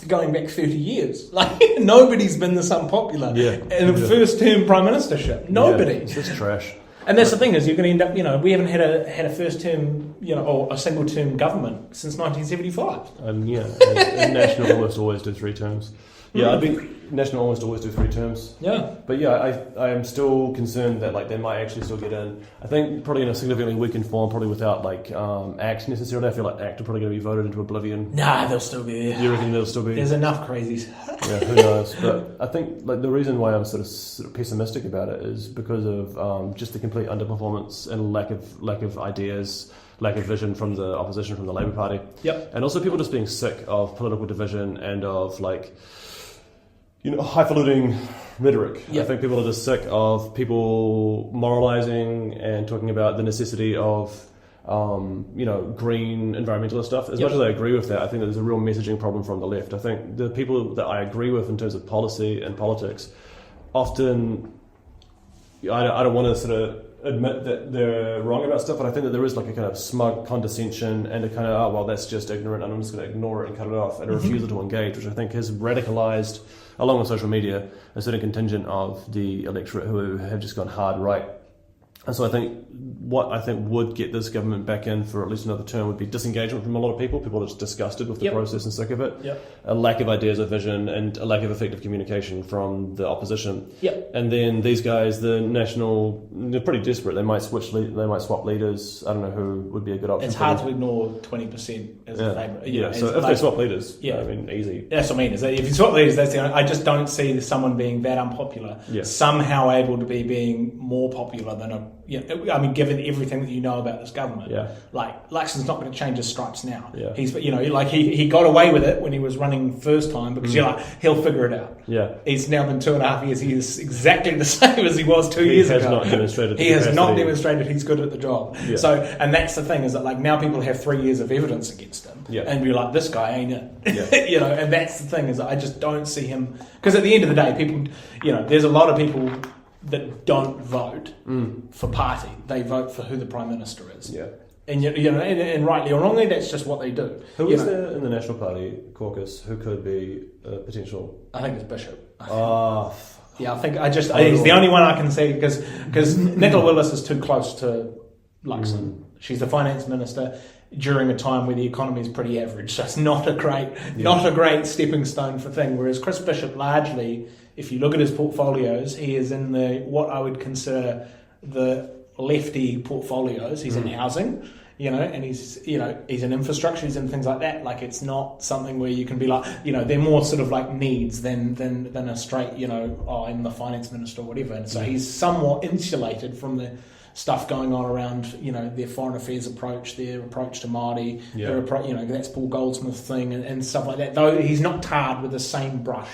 B: Going back 30 years, nobody's been this unpopular in a first-term prime ministership. Nobody.
A: It's just trash.
B: And that's the thing, is you're going to end up. We haven't had a first-term, or a single-term government since 1975.
A: And National almost always do 3 terms. Yeah, I think National almost always do 3 terms.
B: Yeah.
A: But I am still concerned that they might actually still get in. I think probably in a significantly weakened form, probably without ACT necessarily. I feel like ACT are probably going to be voted into oblivion.
B: Nah, they'll still be there.
A: You reckon they'll still be?
B: There's enough crazies.
A: Yeah, who knows? But I think the reason why I'm sort of pessimistic about it is because of just the complete underperformance and lack of ideas. Lack of vision from the opposition, from the Labour Party.
B: Yep.
A: And also people just being sick of political division and of highfalutin rhetoric.
B: Yep.
A: I think people are just sick of people moralising and talking about the necessity of, green environmentalist stuff. As much as I agree with that, I think that there's a real messaging problem from the left. I think the people that I agree with in terms of policy and politics, often, I don't want to sort of admit that they're wrong about stuff, but I think that there is a kind of smug condescension and a kind of, that's just ignorant and I'm just going to ignore it and cut it off, and a refusal to engage, which I think has radicalised, along with social media, a certain contingent of the electorate who have just gone hard right. And so I think what I think would get this government back in for at least another term would be disengagement from a lot of people. People are just disgusted with the process and sick of it. A lack of ideas or vision and a lack of effective communication from the opposition. And then these guys, the National, they're pretty desperate. They might swap leaders. I don't know who would be a good option.
B: It's hard to ignore 20% as a favourite.
A: So if they swap leaders, easy.
B: That's what I mean. Is that if you swap leaders, I just don't see someone being that unpopular somehow able to be being more popular than given everything that you know about this government, Luxon's not going to change his stripes now. He's, he got away with it when he was running first time because he'll figure it out. He's now been 2.5 years. He is exactly the same as he was 2 years ago. He has not demonstrated he's good at the job. So, and that's the thing, is that now people have 3 years of evidence against him, and you're like, this guy ain't it. And that's the thing, is that I just don't see him, because at the end of the day, people, there's a lot of people that don't vote for party. They vote for who the Prime Minister is. And and rightly or wrongly, that's just what they do.
A: Who is there in the National Party caucus who could be a potential?
B: I think it's Bishop. I think he's the only one I can see, because Nicola Willis is too close to Luxon. She's the finance minister during a time where the economy is pretty average, so it's not a great stepping stone for thing. Whereas Chris Bishop, largely, if you look at his portfolios, he is in what I would consider the lefty portfolios. He's in housing, and he's in infrastructure, he's in things like that. It's not something where you can be they're more sort of needs than a straight, I'm the finance minister or whatever. And so he's somewhat insulated from the stuff going on around, their foreign affairs approach, their approach to Māori, their approach, that's Paul Goldsmith's thing and stuff like that. Though he's not tarred with the same brush,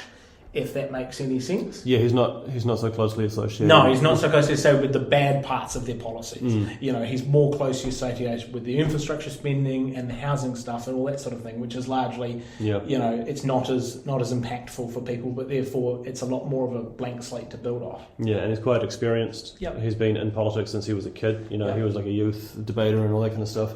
B: if that makes any sense.
A: Yeah, he's not so closely associated.
B: No, he's not so closely associated with the bad parts of their policies. He's more closely associated with the infrastructure spending and the housing stuff and all that sort of thing, which is largely, it's not as impactful for people, but therefore it's a lot more of a blank slate to build off.
A: Yeah, and he's quite experienced. He's been in politics since he was a kid. He was like a youth debater and all that kind of stuff.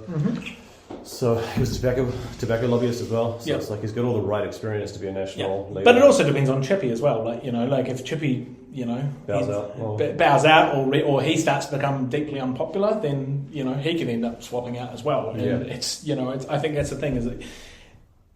A: So he was a tobacco lobbyist as well. So it's like he's got all the right experience to be a national leader.
B: But it also depends on Chippy as well. Like, you know, like if Chippy, you know, bows out or he starts to become deeply unpopular, then, you know, he could end up swapping out as well. And it's, you know, I think that's the thing is that,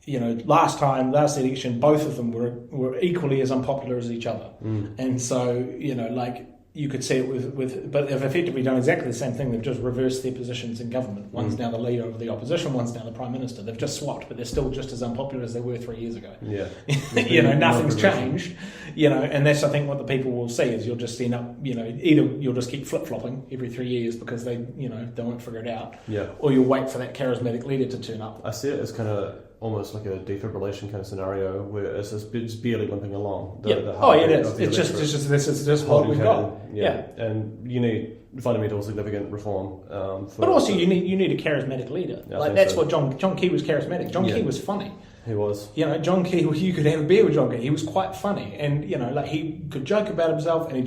B: you know, last election, both of them were equally as unpopular as each other. And so, you know, like, you could see it but they've effectively done exactly the same thing. They've just reversed their positions in government. One's now the leader of the opposition, one's now the Prime Minister. They've just swapped, but they're still just as unpopular as they were 3 years ago. Yeah. You know, nothing's changed. You know, and that's, I think, what the people will see is you'll just end up, you know, either you'll just keep flip-flopping every 3 years because they won't figure it out. Yeah. Or you'll wait for that charismatic leader to turn up.
A: I see it as kind of almost like a defibrillation kind of scenario where it's barely limping along.
B: It is. This is just what we've got.
A: And you need fundamental significant reform.
B: But also you need a charismatic leader. What John Key was charismatic. John Key was funny.
A: He was.
B: You know, John Key, you could have a beer with John Key. He was quite funny. And, you know, like he could joke about himself and he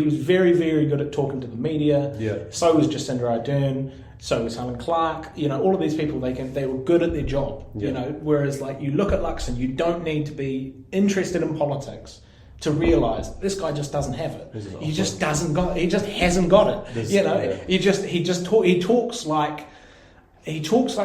B: was very, very good at talking to the media. Yeah. So was Jacinda Ardern. So was Helen Clark. You know, all of these people, they were good at their job. Yeah. You know, whereas like you look at Luxon, you don't need to be interested in politics to realise this guy just doesn't have it. He just hasn't got it. You know, he talks like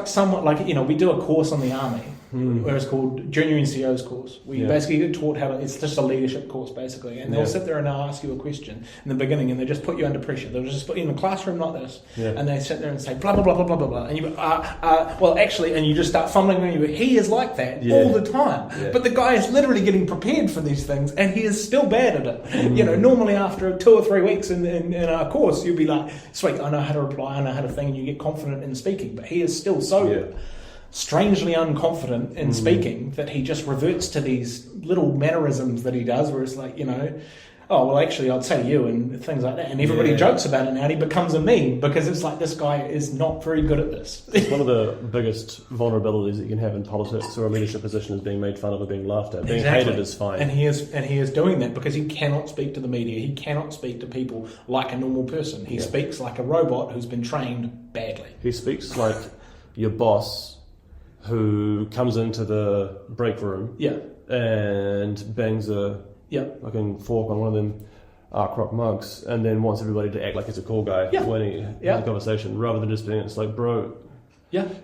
B: somewhat like, you know, we do a course on the army where it's called Junior NCO's course. We basically get taught it's just a leadership course basically, and they'll sit there and they'll ask you a question in the beginning and they just put you under pressure. They'll just put you in a classroom like this and they sit there and say blah blah blah blah blah blah blah, and you well actually, and you just start fumbling and he is like that all the time. But the guy is literally getting prepared for these things and he is still bad at it. You know, normally after 2 or 3 weeks in our course you'll be like, sweet, I know how to reply, I know how to think, and you get confident in speaking. But he is still so strangely unconfident in speaking that he just reverts to these little mannerisms that he does where it's like, you know, oh, well, actually, I'd say you and things like that. And everybody jokes about it now and he becomes a meme because it's like this guy is not very good at this.
A: It's one of the biggest vulnerabilities that you can have in politics or a leadership position is being made fun of or being laughed at. Being hated is fine.
B: And he is doing that because he cannot speak to the media. He cannot speak to people like a normal person. He speaks like a robot who's been trained badly.
A: He speaks like your boss who comes into the break room and bangs a fucking fork on one of them croc mugs and then wants everybody to act like he's a cool guy when he has a conversation rather than just being, it's like, bro,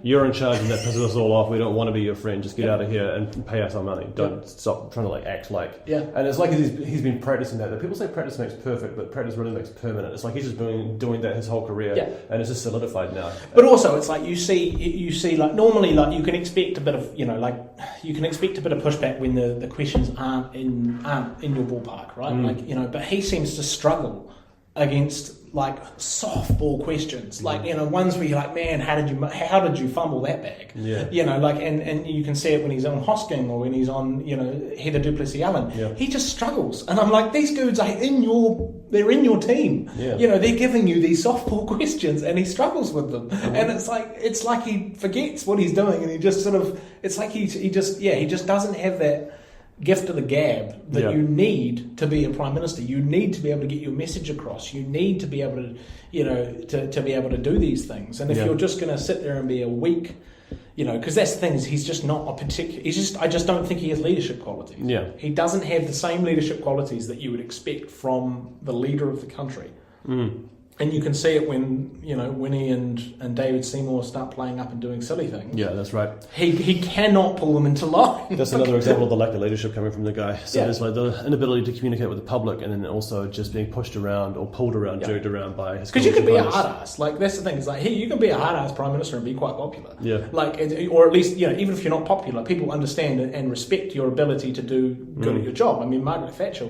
A: you're in charge and that pisses us all off. We don't want to be your friend. Just get out of here and pay us our money. Don't stop trying to like act like. And it's like he's been practicing that. People say practice makes perfect, but practice really makes permanent. It's like he's just been doing that his whole career, and it's just solidified now.
B: But also, it's like you see like normally like you can expect a bit of pushback when the questions aren't in your ballpark, right? Like, you know, but he seems to struggle against like softball questions, like, you know, ones where you're like, man, how did you fumble that bag? You know, like, and you can see it when he's on Hosking or when he's on, you know, Heather Duplessis Allen. He just struggles, and I'm like, these dudes are they're in your team. You know, they're giving you these softball questions, and he struggles with them, and it's like he forgets what he's doing, and he just sort of, it's like he just doesn't have that gift of the gab that you need to be a prime minister. You need to be able to get your message across. You need to be able to, you know, to be able to do these things. And if you're just going to sit there and be a weak, you know, because that's the thing is he's just not a particular. I just don't think he has leadership qualities. He doesn't have the same leadership qualities that you would expect from the leader of the country. And you can see it when, you know, Winnie and David Seymour start playing up and doing silly things.
A: Yeah, that's right.
B: He cannot pull them into line.
A: That's another example of the lack of leadership coming from the guy. So there's like the inability to communicate with the public, and then also just being pushed around or pulled around, jerked around by his.
B: Because you can be a hard ass. Like, that's the thing. It's like, you can be a hard ass prime minister and be quite popular. Like, or at least, you know, even if you're not popular, people understand and respect your ability to do good at your job. I mean, Margaret Thatcher.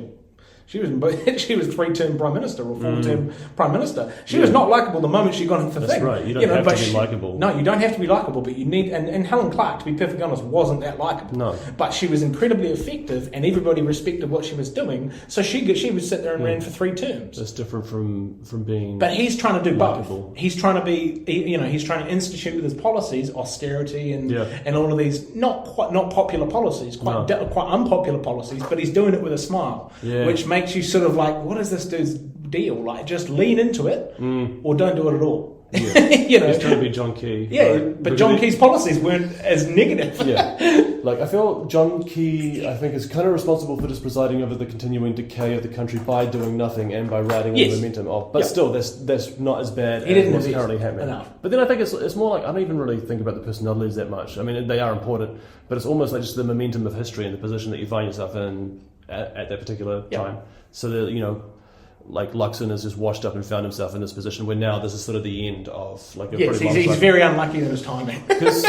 B: She was 3-term Prime Minister or 4-term Prime Minister. She was not likeable the moment she got into the thing.
A: That's right. You don't have to be likeable.
B: No, you don't have to be likeable, but you need... And Helen Clark, to be perfectly honest, wasn't that likeable.
A: No.
B: But she was incredibly effective and everybody respected what she was doing, so she would sit there and ran for 3 terms.
A: That's different from being...
B: But he's trying to do
A: likeable.
B: both. He's trying to be... You know, he's trying to institute with his policies austerity and all of these not popular policies, quite unpopular policies, but he's doing it with a smile, which makes you sort of like, what is this dude's deal? Like, just lean into it or don't do it at all.
A: Yeah.
B: You know,
A: he's trying to be John Key.
B: Yeah,
A: right?
B: but John Key's policies weren't as negative.
A: Yeah. Like, I feel John Key, I think, is kind of responsible for just presiding over the continuing decay of the country by doing nothing and by riding the momentum of. But still, that's not as bad as what's currently happening. Enough. But then I think it's more like, I don't even really think about the personalities that much. I mean, they are important, but it's almost like just the momentum of history and the position that you find yourself in at that particular time. So that, you know, like Luxon has just washed up and found himself in this position where now this is sort of the end of like a pretty long
B: he's very unlucky in his timing.
A: Because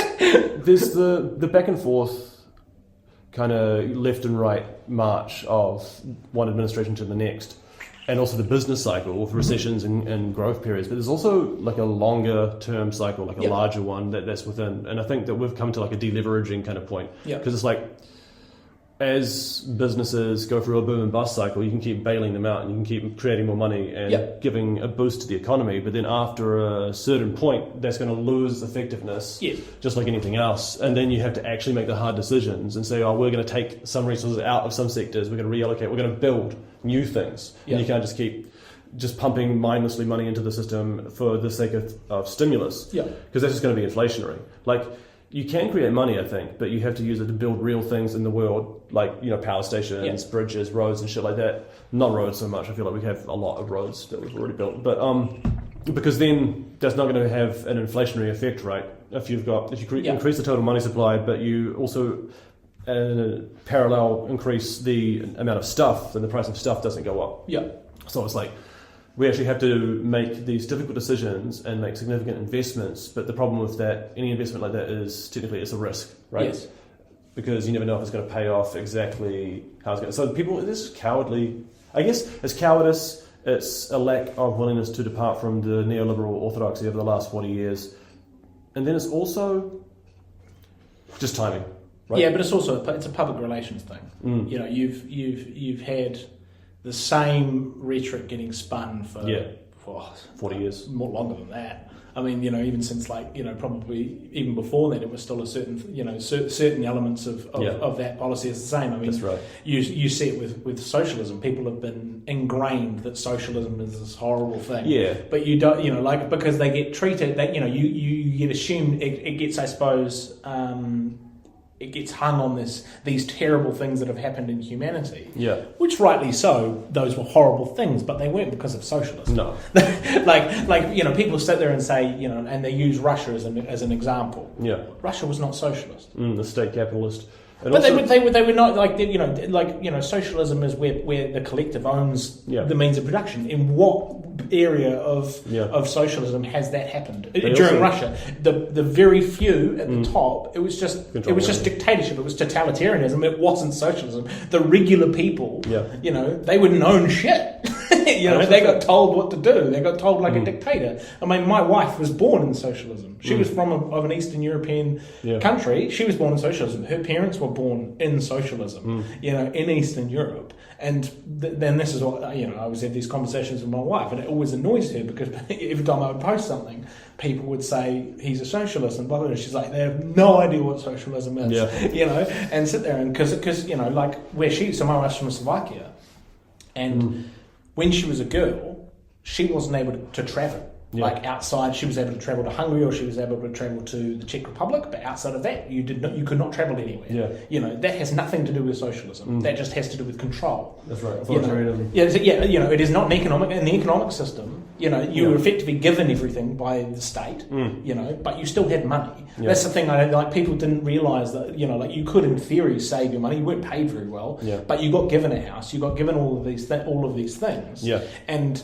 A: there's the back and forth kind of left and right march of one administration to the next, and also the business cycle with recessions and growth periods. But there's also like a longer term cycle, like a larger one that's within. And I think that we've come to like a deleveraging kind of point. Because it's like, as businesses go through a boom and bust cycle, you can keep bailing them out and you can keep creating more money and giving a boost to the economy. But then after a certain point, that's going to lose effectiveness, just like anything else. And then you have to actually make the hard decisions and say, we're going to take some resources out of some sectors, we're going to reallocate, we're going to build new things. And you can't just keep just pumping mindlessly money into the system for the sake of stimulus, because that's just going to be inflationary. Like, you can create money, I think, but you have to use it to build real things in the world, like, you know, power stations, bridges, roads, and shit like that. Not roads so much. I feel like we have a lot of roads that we've already built, but because then that's not going to have an inflationary effect, right? If you increase the total money supply, but you also parallel increase the amount of stuff, then the price of stuff doesn't go up. So it's like, we actually have to make these difficult decisions and make significant investments, but the problem with that, any investment like that, is technically it's a risk, right?
B: Yes.
A: Because you never know if it's going to pay off exactly how it's going to. So people, this is cowardly. I guess it's cowardice, it's a lack of willingness to depart from the neoliberal orthodoxy over the last 40 years. And then it's also just timing, right?
B: Yeah, but it's also it's a public relations thing. You know, you've had the same rhetoric getting spun for
A: 40 years,
B: more longer than that. I mean, you know, even since probably even before that, it was still a certain certain elements of that policy is the same. I mean,
A: that's right.
B: You see it with socialism. People have been ingrained that socialism is this horrible thing.
A: Yeah.
B: But you don't, because they get treated that you get assumed it gets, I suppose. It gets hung on these terrible things that have happened in humanity. Yeah. Which rightly so, those were horrible things, but they weren't because of socialism.
A: No.
B: like people sit there and say, and they use Russia as an example. Yeah. Russia was not socialist.
A: The state capitalist.
B: And but also, they were not socialism is where the collective owns the means of production. In what area of socialism has that happened during Russia? The very few at the top, it was just dictatorship. It was totalitarianism. It wasn't socialism. The regular people, they wouldn't own shit. They got told what to do. They got told like a dictator. I mean, my wife was born in socialism. She was of an Eastern European country. She was born in socialism. Her parents were born in socialism, in Eastern Europe. And then this is what, I always had these conversations with my wife, and it always annoys her because every time I would post something, people would say, he's a socialist, and blah, blah, blah. She's like, they have no idea what socialism is, and sit there, and because so my wife's from Slovakia, and when she was a girl, she wasn't able to travel. Like outside, she was able to travel to Hungary, or she was able to travel to the Czech Republic. But outside of that, you could not travel anywhere. That has nothing to do with socialism. That just has to do with control.
A: That's right.
B: It is not an economic. In the economic system, you were effectively given everything by the state. But you still had money. That's the thing. People didn't realise that. You could, in theory, save your money. You weren't paid very well, but you got given a house. You got given all of these things. And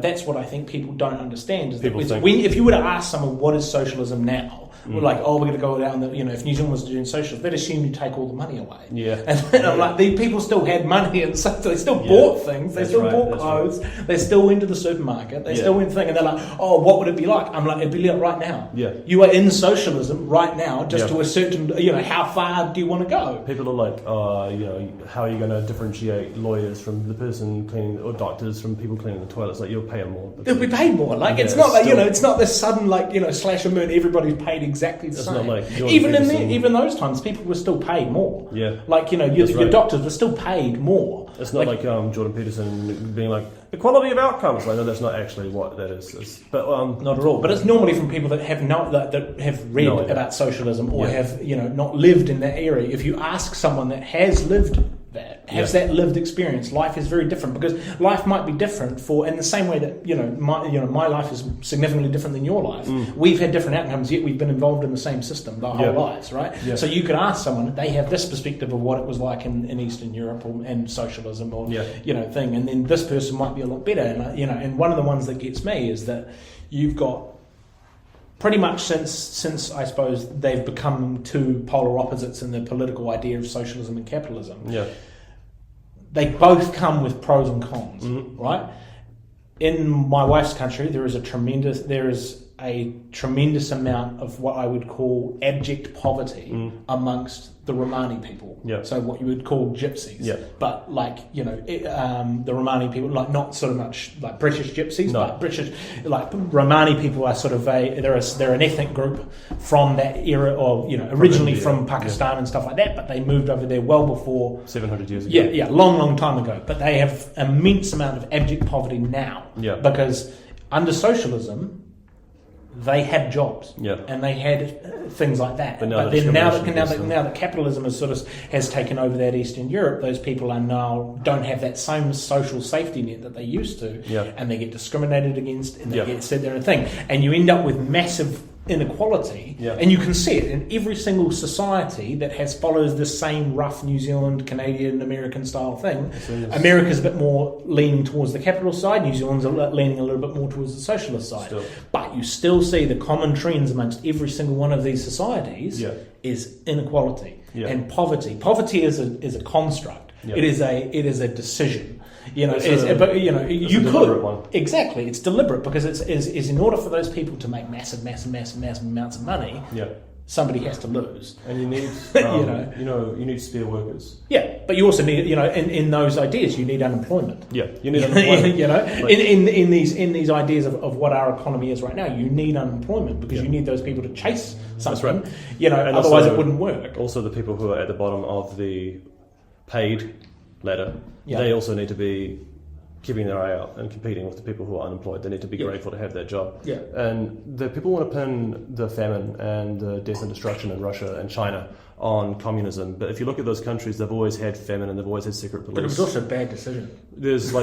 B: that's what I think people don't understand. Is that if you were to ask someone what is socialism now, we're like, we're going to go down if New Zealand was doing socialism, they'd assume you take all the money away. And I'm like, these people still had money, and so they still bought things, they still bought clothes, they still went to the supermarket, they still went thing, and they're like, what would it be like? I'm like, it'd be like right now. You are in socialism right now, just to a certain, how far do you want to go?
A: People are like, how are you going to differentiate lawyers from the person cleaning, or doctors from people cleaning cleaning the toilets, like you'll pay them more.
B: They'll be paid more. Like it's not like it's not this sudden slash and burn. Everybody's paid exactly the same. Not like even those times, people were still paid more.
A: Yeah,
B: like your doctors were still paid more.
A: It's not like Jordan Peterson being like equality of outcomes. Like no, that's not actually what that is. But
B: not at all. But it's normally from people that have that have read about socialism or have not lived in that area. If you ask someone that has lived that lived experience, life is very different, because life might be different in the same way that my life is significantly different than your life. We've had different outcomes, yet we've been involved in the same system our whole lives, right? So you could ask someone, they have this perspective of what it was like in Eastern Europe and socialism or thing, and then this person might be a lot better. And one of the ones that gets me is that you've got pretty much since I suppose they've become two polar opposites in the political idea of socialism and capitalism. Yeah, they both come with pros and cons, right? In my wife's country, there is a tremendous amount of what I would call abject poverty amongst the Romani people. Yeah. So what you would call gypsies. Yeah. But the Romani people, like not sort of much like British gypsies, but Romani people are sort of they're an ethnic group from that era, or originally from Pakistan and stuff like that, but they moved over there well before
A: 700 years ago.
B: Yeah, long time ago. But they have immense amount of abject poverty now. Yeah. Because under socialism, they had jobs, and they had things like that. But now that capitalism has taken over that Eastern Europe, those people don't have that same social safety net that they used to, and they get discriminated against, and they get set there and thing, and you end up with massive inequality, and you can see it in every single society that follows the same rough New Zealand, Canadian, American style thing. America's a bit more leaning towards the capitalist side, New Zealand's leaning a little bit more towards the socialist side. But you still see the common trends amongst every single one of these societies is inequality and poverty. Poverty is a construct. It is a decision. You could one. Exactly. It's deliberate because it's in order for those people to make massive amounts of money. Yeah. Somebody has to lose,
A: and you need you need spare workers.
B: Yeah, but you also need in those ideas you need unemployment.
A: Yeah, you need unemployment.
B: In these ideas of what our economy is right now, you need unemployment because you need those people to chase something. That's right. And otherwise also, it wouldn't work.
A: Also, the people who are at the bottom of the paid ladder, they also need to be keeping their eye out and competing with the people who are unemployed. They need to be grateful to have that job. Yeah. And the people want to pin the famine and the death and destruction in Russia and China on communism, but if you look at those countries, they've always had famine and they've always had secret police.
B: But it was also a bad decision.
A: There's I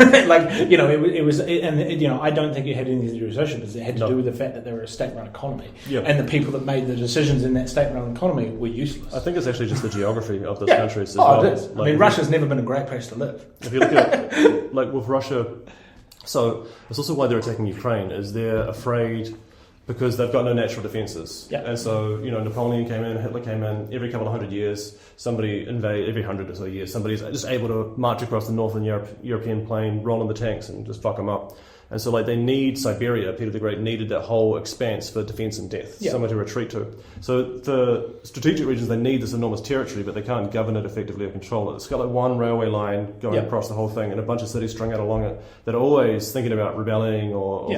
A: don't think it had anything to do with socialism. It had to do with the fact that they were a state-run economy, and the people that made the decisions in that state-run economy were useless. I think it's actually just the geography of those countries as well.
B: It is. Russia's never been a great place to live.
A: If you look at with Russia, so it's also why they're attacking Ukraine, is they're afraid because they've got no natural defences. Yep. And so, Napoleon came in, Hitler came in, every couple of 100 years, somebody invade, every 100 or so years, somebody's just able to march across the northern European plain, roll in the tanks and just fuck them up. And so, they need Siberia. Peter the Great needed that whole expanse for defence and death, somewhere to retreat to. So for strategic regions, they need this enormous territory, but they can't govern it effectively or control it. It's got one railway line going across the whole thing and a bunch of cities strung out along it that are always thinking about rebelling or.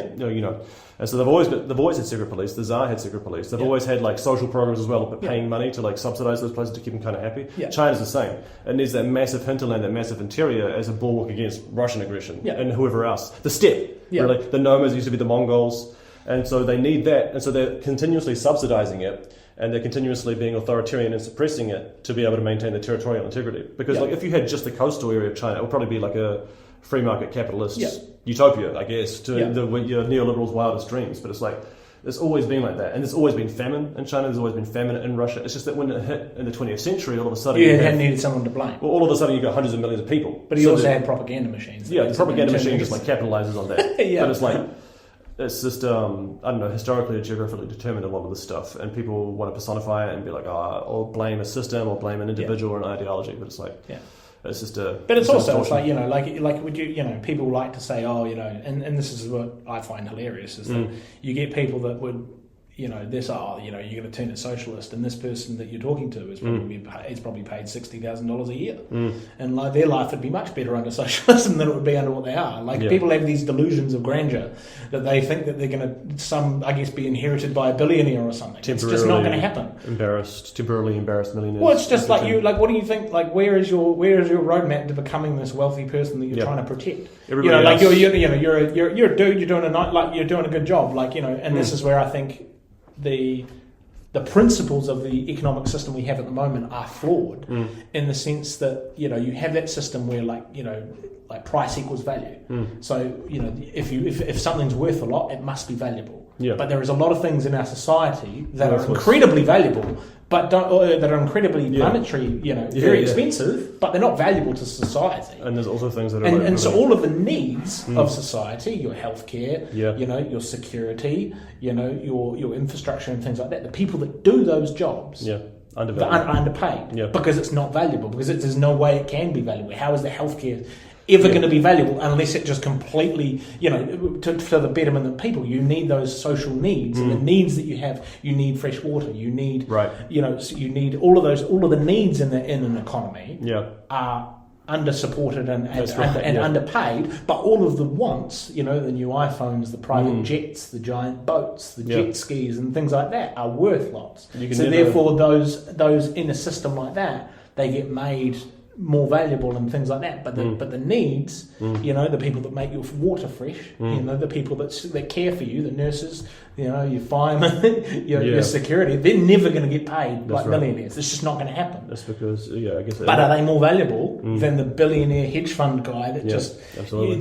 A: And so they've always had secret police. The Tsar had secret police. They've always had social programs as well, but paying money to subsidise those places to keep them kind of happy. Yeah. China's the same. It needs that massive hinterland, that massive interior as a bulwark against Russian aggression and whoever else. The steppe, really. The nomads used to be the Mongols, and so they need that. And so they're continuously subsidising it, and they're continuously being authoritarian and suppressing it to be able to maintain the territorial integrity. Because if you had just the coastal area of China, it would probably be like a free market capitalist utopia, I guess, to your neoliberals' wildest dreams. But it's always been like that. And there's always been famine in China, there's always been famine in Russia. It's just that when it hit in the 20th century, all of a sudden
B: you needed someone to blame.
A: Well, all of a sudden you've got hundreds of millions of people.
B: But he also had propaganda machines.
A: Yeah, the propaganda machine just capitalizes on that. But it's just, historically and geographically determined a lot of this stuff. And people want to personify it and be like, or blame a system or blame an individual or an ideology. But it's it's just
B: but it's also would you people like to say and this is what I find hilarious is that you get people that would you're going to turn it socialist, and this person that you're talking to is probably paid $60,000 a year, and like their life would be much better under socialism than it would be under what they are. People have these delusions of grandeur that they think that they're going to, be inherited by a billionaire or something. It's just not going to happen.
A: Temporarily embarrassed millionaires.
B: Well, it's just like you. Like, what do you think? Like, where is your roadmap to becoming this wealthy person that you're trying to protect?
A: Everybody else.
B: You're a dude. You're doing a good job. And this is where I think the principles of the economic system we have at the moment are flawed in the sense that you have that system where like price equals value. So if something's worth a lot, it must be valuable. But there is a lot of things in our society that are incredibly valuable, but that are incredibly monetary, very expensive, but they're not valuable to society.
A: And there's also things that are
B: and so all of the needs of society, your healthcare, your security, your infrastructure and things like that, the people that do those jobs are underpaid because it's not valuable, because there's no way it can be valuable. How is the healthcare ever going to be valuable unless it just completely, to the betterment of people? You need those social needs, and the needs that you have. You need fresh water. You need, you need all of the needs in an economy are under-supported and underpaid, but all of the wants, the new iPhones, the private jets, the giant boats, the jet skis and things like that are worth lots. So therefore those in a system like that, they get made more valuable and things like that, but the needs, the people that make your water fresh, the people that care for you, the nurses, your firemen, your security, they're never going to get paid like millionaires. It's just not going to happen.
A: That's because, I guess.
B: But are they more valuable than the billionaire hedge fund guy that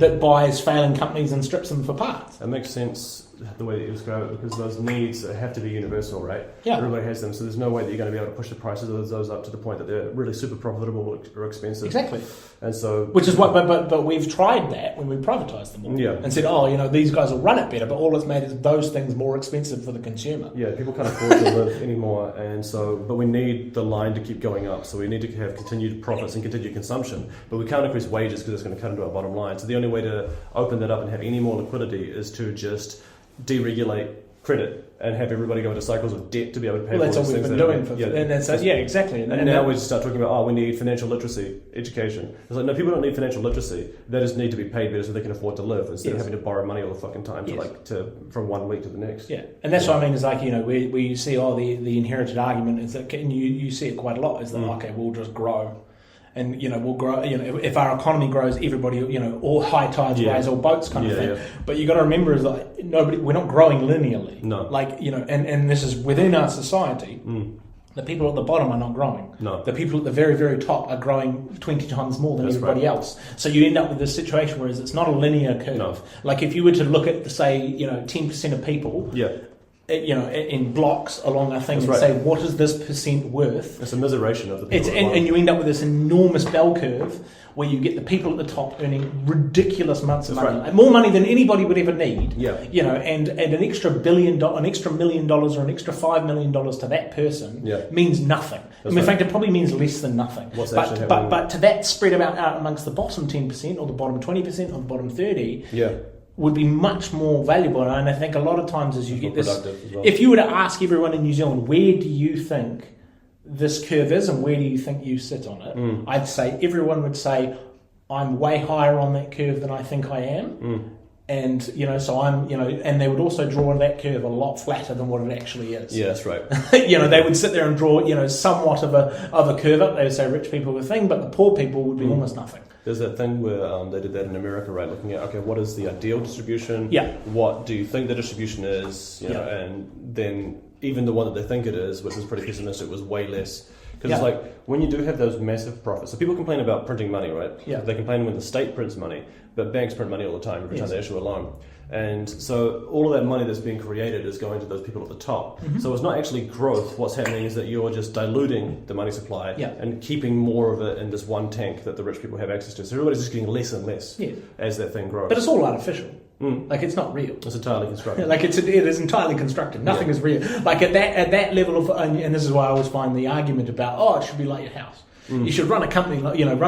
B: that buys failing companies and strips them for parts?
A: It makes sense the way that you describe it, because those needs have to be universal, right? Everybody has them, so there's no way that you're going to be able to push the prices of those up to the point that they're really super profitable or expensive.
B: Exactly.
A: And so,
B: which is what, but we've tried that when we privatised them all, and said, these guys will run it better, but all it's made is those things more expensive for the consumer.
A: People can't afford to live anymore, and so, but we need the line to keep going up. So we need to have continued profits and continued consumption, but we can't increase wages because it's going to cut into our bottom line. So the only way to open that up and have any more liquidity is to just deregulate credit and have everybody go into cycles of debt to be able to pay for these things.
B: Well, that's what we've been doing. Exactly.
A: And now we just start talking about, we need financial literacy education. It's like, no, people don't need financial literacy. They just need to be paid better so they can afford to live instead of having to borrow money all the fucking time from 1 week to the next.
B: Yeah, and that's what I mean. Is like, where you see the inherited argument is that, and you see it quite a lot. Is that we'll just grow. And we'll grow. If our economy grows, everybody, all high tides rise, all boats, kind of thing. Yeah. But you got to remember, is like we're not growing linearly.
A: No.
B: And this is within our society. The people at the bottom are not growing. No. The people at the very, very top are growing 20 times more than everybody else. So you end up with this situation where it's not a linear curve. No. Like if you were to look at, say, 10% of people. Yeah. In blocks along a thing and say, what is this percent worth?
A: It's a miseration of the people.
B: And you end up with this enormous bell curve where you get the people at the top earning ridiculous amounts of money, more money than anybody would ever need. And an extra $1 billion, an extra $1 million, or an extra $5 million to that person means nothing. In fact, it probably means less than nothing. But to that spread out amongst the bottom 10% or the bottom 20% or the bottom 30%. Would be much more valuable, and I think a lot of times as you get this, if you were to ask everyone in New Zealand, where do you think this curve is and where do you think you sit on it, I'd say everyone would say, I'm way higher on that curve than I think I am. And so I'm, and they would also draw that curve a lot flatter than what it actually is.
A: Yeah, that's right.
B: They would sit there and draw, somewhat of a curve up. They would say rich people were a thing, but the poor people would be almost nothing.
A: There's that thing where they did that in America, right? Looking at, what is the ideal distribution?
B: Yeah.
A: What do you think the distribution is? And then even the one that they think it is, which is pretty pessimistic, was way less. Because it's like, when you do have those massive profits, so people complain about printing money, right?
B: Yeah.
A: They complain when the state prints money, but banks print money all the time every time they issue a loan. And so all of that money that's being created is going to those people at the top. So it's not actually growth. What's happening is that you're just diluting the money supply and keeping more of it in this one tank that the rich people have access to. So everybody's just getting less and less as that thing grows.
B: But it's all artificial. Like it's not real.
A: It's entirely constructed.
B: It is entirely constructed. Nothing is real. Like at that level of, and this is why I always find the argument about, it should be like your house. You should run a company like you run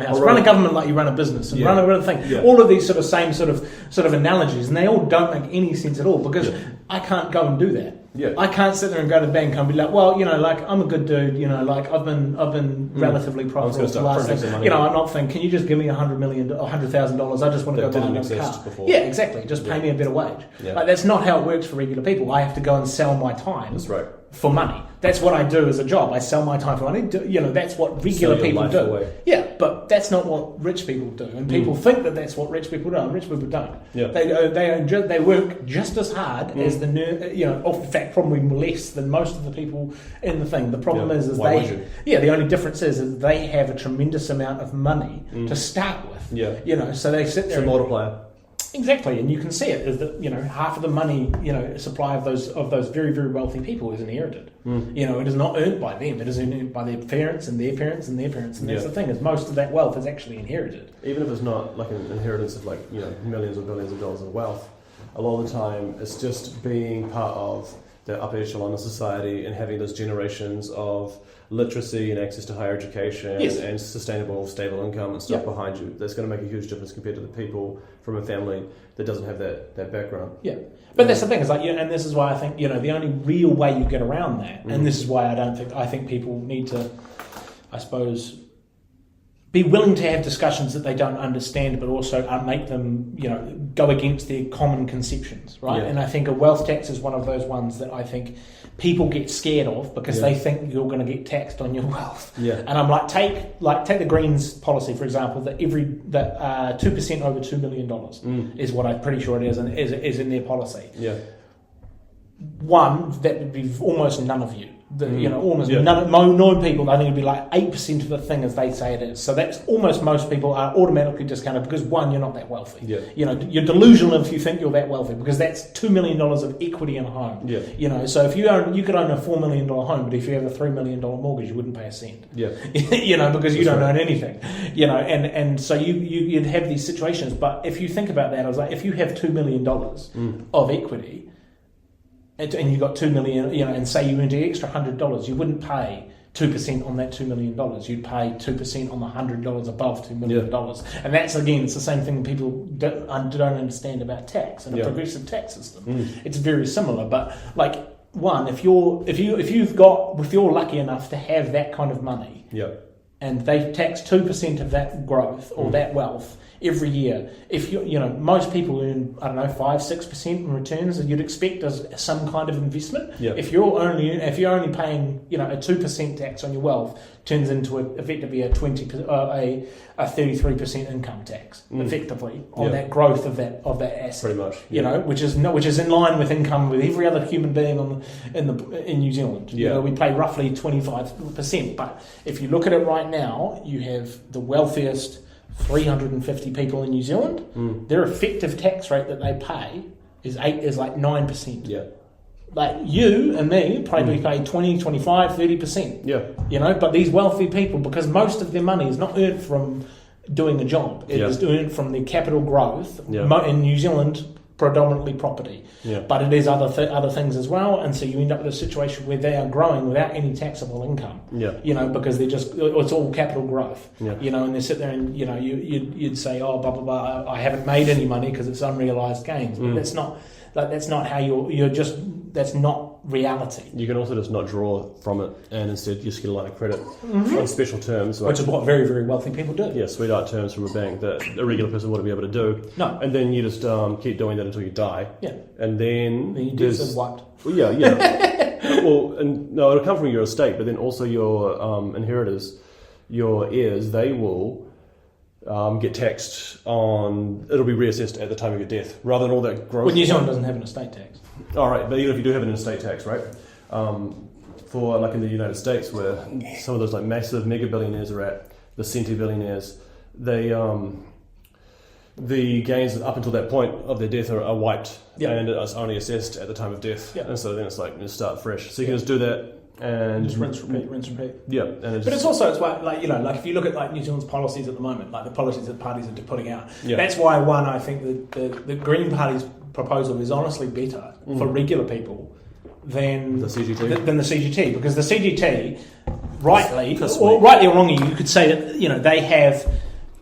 B: a house, run a government like you run a business, and run a thing. All of these sort of analogies, and they all don't make any sense at all because I can't go and do that.
A: Yeah.
B: I can't sit there and go to the bank and be like, well, like I'm a good dude, like I've been relatively profitable for the last thing. I'm not thinking, can you just give me $100,000 or $100,000? I just want to go buy another car.
A: Before.
B: Yeah, exactly. Just pay me a better wage.
A: Yeah.
B: Like that's not how it works for regular people. I have to go and sell my time.
A: That's right.
B: For money. That's what I do as a job. I sell my time for money. That's what regular people do.
A: Away.
B: Yeah, but that's not what rich people do. And people think that that's what rich people do. And rich people don't.
A: Yeah.
B: They work just as hard as in fact, probably less than most of the people in the thing. The problem is the only difference is they have a tremendous amount of money to start with.
A: Yeah.
B: So they sit there.
A: It's a multiplier.
B: Exactly, and you can see it is that half of the money supply of those very, very wealthy people is inherited. It is not earned by them; it is earned by their parents and their parents and their parents. And that's the thing, is most of that wealth is actually inherited.
A: Even if it's not like an inheritance of millions or billions of dollars of wealth, a lot of the time it's just being part of the upper echelon of society and having those generations of literacy and access to higher education and sustainable, stable income and stuff behind you. That's going to make a huge difference compared to the people from a family that doesn't have that background.
B: Yeah. But that's the thing, is and this is why I think, the only real way you get around that, and this is why I think people need to, I suppose, be willing to have discussions that they don't understand, but also make them, go against their common conceptions, right? Yeah. And I think a wealth tax is one of those ones that I think people get scared of because they think you're going to get taxed on your wealth.
A: Yeah.
B: And I'm like, take the Greens policy, for example, that 2% over $2 million is what I'm pretty sure it is, and is in their policy.
A: Yeah.
B: One, that would be almost none of you. No people. I think it'd be like 8% of the thing as they say it is. So that's almost most people are automatically discounted because one, you're not that wealthy.
A: Yeah.
B: You're delusional if you think you're that wealthy because that's $2 million of equity in a home.
A: Yeah.
B: So if you could own a $4 million home, but if you have a $3 million mortgage, you wouldn't pay a cent.
A: Yeah.
B: Because you don't own anything. And so you'd have these situations. But if you think about that, I was like, if you have $2 million of equity. And you got $2 million, and say you earned an extra $100, you wouldn't pay 2% on that $2 million. You'd pay 2% on the $100 above $2 million. And that's, again, it's the same thing people don't understand about tax and a progressive tax system. It's very similar, but one, if you're lucky enough to have that kind of money, and they tax 2% of that growth or that wealth every year. If most people earn 5-6% in returns, and you'd expect as some kind of investment.
A: Yeah.
B: If you're only paying a 2% tax on your wealth, turns into effectively a 33% income tax effectively on that growth of that asset.
A: Pretty much.
B: Which is in line with income with every other human being in New Zealand. We pay roughly 25%, but if you look at it right now, you have the wealthiest 350 people in New Zealand. Their effective tax rate that they pay is like 9%.
A: Yeah.
B: Like you and me probably pay 20, 25, 30%.
A: Yeah.
B: But these wealthy people, because most of their money is not earned from doing a job, it is earned from their capital growth. In New Zealand, predominantly property, but it is other things as well, and so you end up with a situation where they are growing without any taxable income. Because it's all capital growth. And they sit there and you'd say, oh, blah blah blah, I haven't made any money because it's unrealized gains, but that's not how that's not reality.
A: You can also just not draw from it and instead just get a line of credit on special terms.
B: Which is what very, very wealthy people do.
A: Yeah, sweetheart terms from a bank that a regular person wouldn't be able to do.
B: No.
A: And then you just keep doing that until you die.
B: Yeah.
A: And then
B: you do some what?
A: Well, yeah. Well, and no, it'll come from your estate, but then also your inheritors, your heirs, they will get taxed on, it'll be reassessed at the time of your death, rather than all that growth.
B: Well, New Zealand doesn't have an estate tax.
A: All right, but even if you do have an estate tax, right? For like in the United States, where some of those like massive mega billionaires are at, the centibillionaires, they the gains up until that point of their death are wiped, and it's only assessed at the time of death, and so then it's like just start fresh. So you can just do that. And
B: just rinse, repeat.
A: Yeah,
B: but it's also like if you look at New Zealand's policies at the moment, like the policies that parties are putting out. That's why I think the Green Party's proposal is honestly better for regular people than
A: the
B: CGT, because the CGT, rightly or wrongly, you could say that they have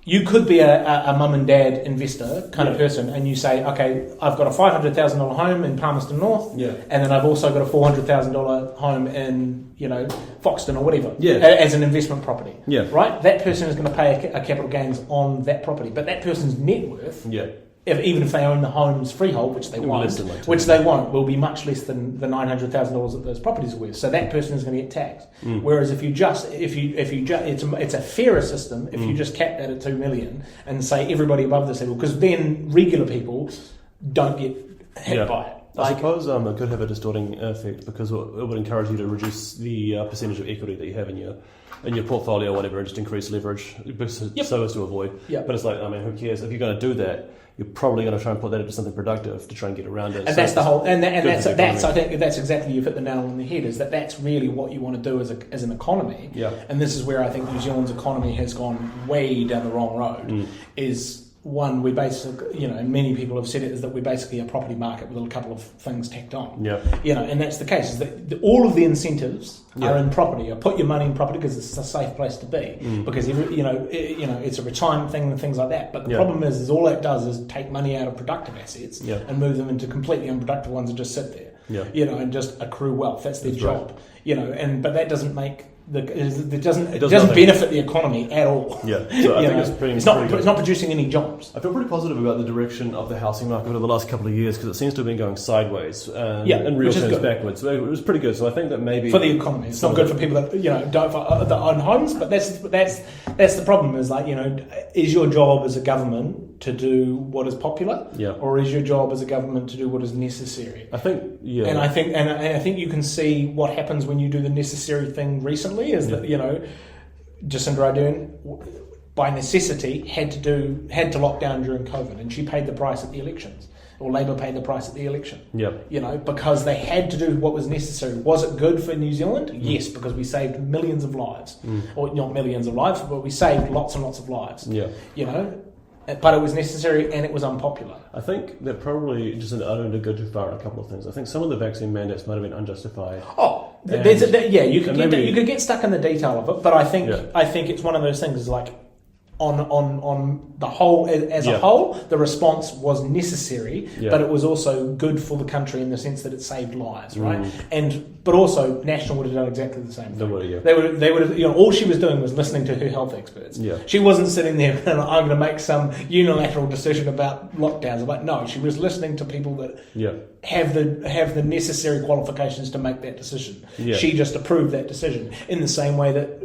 B: you could be a mum and dad investor kind of person, and you say, okay, I've got a $500,000 home in Palmerston North, and then I've also got a $400,000 home in, Foxton or whatever, as an investment property. Right? That person is going to pay a capital gains on that property, but that person's net worth, even if they own the home's freehold, which they won't, will be much less than the $900,000 that those properties are worth. So that person is going to get taxed. Whereas if you it's a fairer system if you just cap that at $2 million and say everybody above this level, because then regular people don't get hit by it.
A: I suppose it could have a distorting effect because it would encourage you to reduce the percentage of equity that you have in your portfolio or whatever, and just increase leverage so as to avoid. But it's like, who cares? If you're going to do that, you're probably going to try and put that into something productive to try and get around it.
B: And so that's the whole. And that's I think that's exactly, you've hit the nail on the head. Is that's really what you want to do as an economy. And this is where I think New Zealand's economy has gone way down the wrong road. Is one, we basically, and many people have said it, is that we're basically a property market with a couple of things tacked on. And that's the case, is that all of the incentives are in property. Or put your money in property because it's a safe place to be. Because it's a retirement thing and things like that. But the problem is all that does is take money out of productive assets and move them into completely unproductive ones and just sit there. And just accrue wealth. That's their job. But that doesn't make. It doesn't benefit the economy at all.
A: So I think it's
B: not producing any jobs.
A: I feel pretty positive about the direction of the housing market over the last couple of years because it seems to have been going sideways in real terms backwards. It was pretty good. So I think that maybe
B: for the economy, it's not good for people that don't that own homes. But that's the problem. Is is your job as a government to do what is popular, or is your job as a government to do what is necessary?
A: I think
B: and I think you can see what happens when you do the necessary thing recently. Is that Jacinda Ardern by necessity had to lock down during COVID, and she paid the price at the elections, or Labour paid the price at the election. Because they had to do what was necessary. Was it good for New Zealand? Yes, because we saved millions of lives, or not millions of lives, but we saved lots and lots of lives. But it was necessary and it was unpopular.
A: I think that probably Jacinda Ardern did go too far on a couple of things. I think some of the vaccine mandates might have been unjustified.
B: You could get stuck in the detail of it, but I think it's one of those things. Is like on the whole, as a whole, the response was necessary, but it was also good for the country in the sense that it saved lives, right? But also, National would have done exactly the same thing. They would have. All she was doing was listening to her health experts. She wasn't sitting there and I'm going to make some unilateral decision about lockdowns. Like, no, she was listening to people that have the necessary qualifications to make that decision. She just approved that decision in the same way that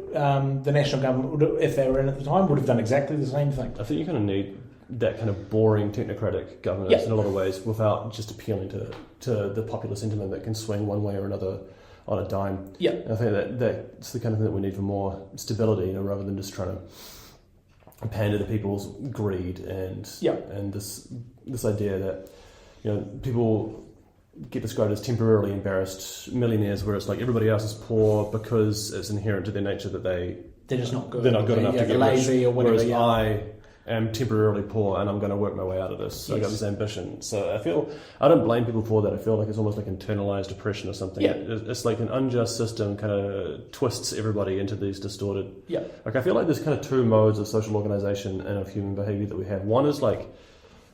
B: the national government would, if they were in at the time, would have done exactly the same thing.
A: I think you're going to need that kind of boring technocratic governance in a lot of ways without just appealing to the popular sentiment that can swing one way or another on a dime. And I think that's the kind of thing that we need for more stability, rather than just trying to pander to people's greed and this idea that people get described as temporarily embarrassed millionaires, where it's like everybody else is poor because it's inherent to their nature that they're just not good. They're not good enough to get lazy rich, or whatever. Whereas I am temporarily poor and I'm going to work my way out of this. So I got this ambition. So I don't blame people for that. I feel like it's almost like internalized oppression or something. It's like an unjust system kind of twists everybody into these distorted. Like I feel like there's kind of two modes of social organization and of human behavior that we have. One is like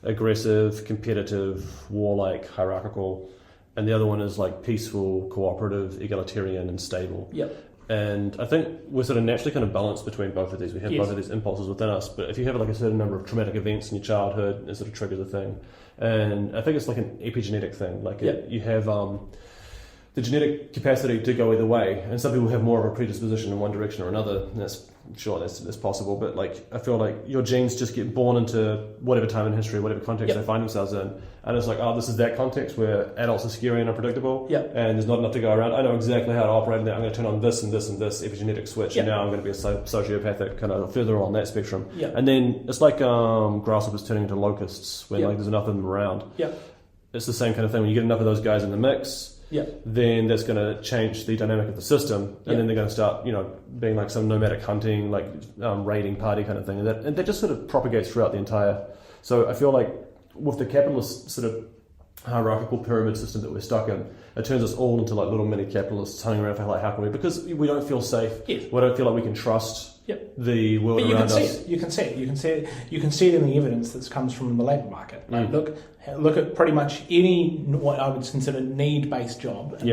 A: aggressive, competitive, warlike, hierarchical, and the other one is like peaceful, cooperative, egalitarian, and stable. And I think we're sort of naturally kind of balanced between both of these. We have both of these impulses within us, but if you have like a certain number of traumatic events in your childhood, it sort of triggers a thing. And I think it's like an epigenetic thing. Like you have the genetic capacity to go either way, and some people have more of a predisposition in one direction or another. And that's possible, but like I feel like your genes just get born into whatever time in history, whatever context they find themselves in, and it's like, this is that context where adults are scary and unpredictable, and there's not enough to go around. I know exactly how to operate in that. I'm going to turn on this and this and this epigenetic switch, and now I'm going to be a sociopathic kind of further on that spectrum. And then it's like grasshoppers turning into locusts when like there's enough of them around. It's the same kind of thing. When you get enough of those guys in the mix, then that's going to change the dynamic of the system, and then they're going to start, being like some nomadic hunting, like raiding party kind of thing, and that just sort of propagates throughout the entire. So I feel like with the capitalist sort of hierarchical pyramid system that we're stuck in, it turns us all into like little mini capitalists hanging around for like, how can we? Because we don't feel safe.
B: Yes.
A: We don't feel like we can trust the world
B: but
A: around us.
B: You can see it in the evidence that comes from the labour market. Like, look at pretty much any what I would consider need-based job, and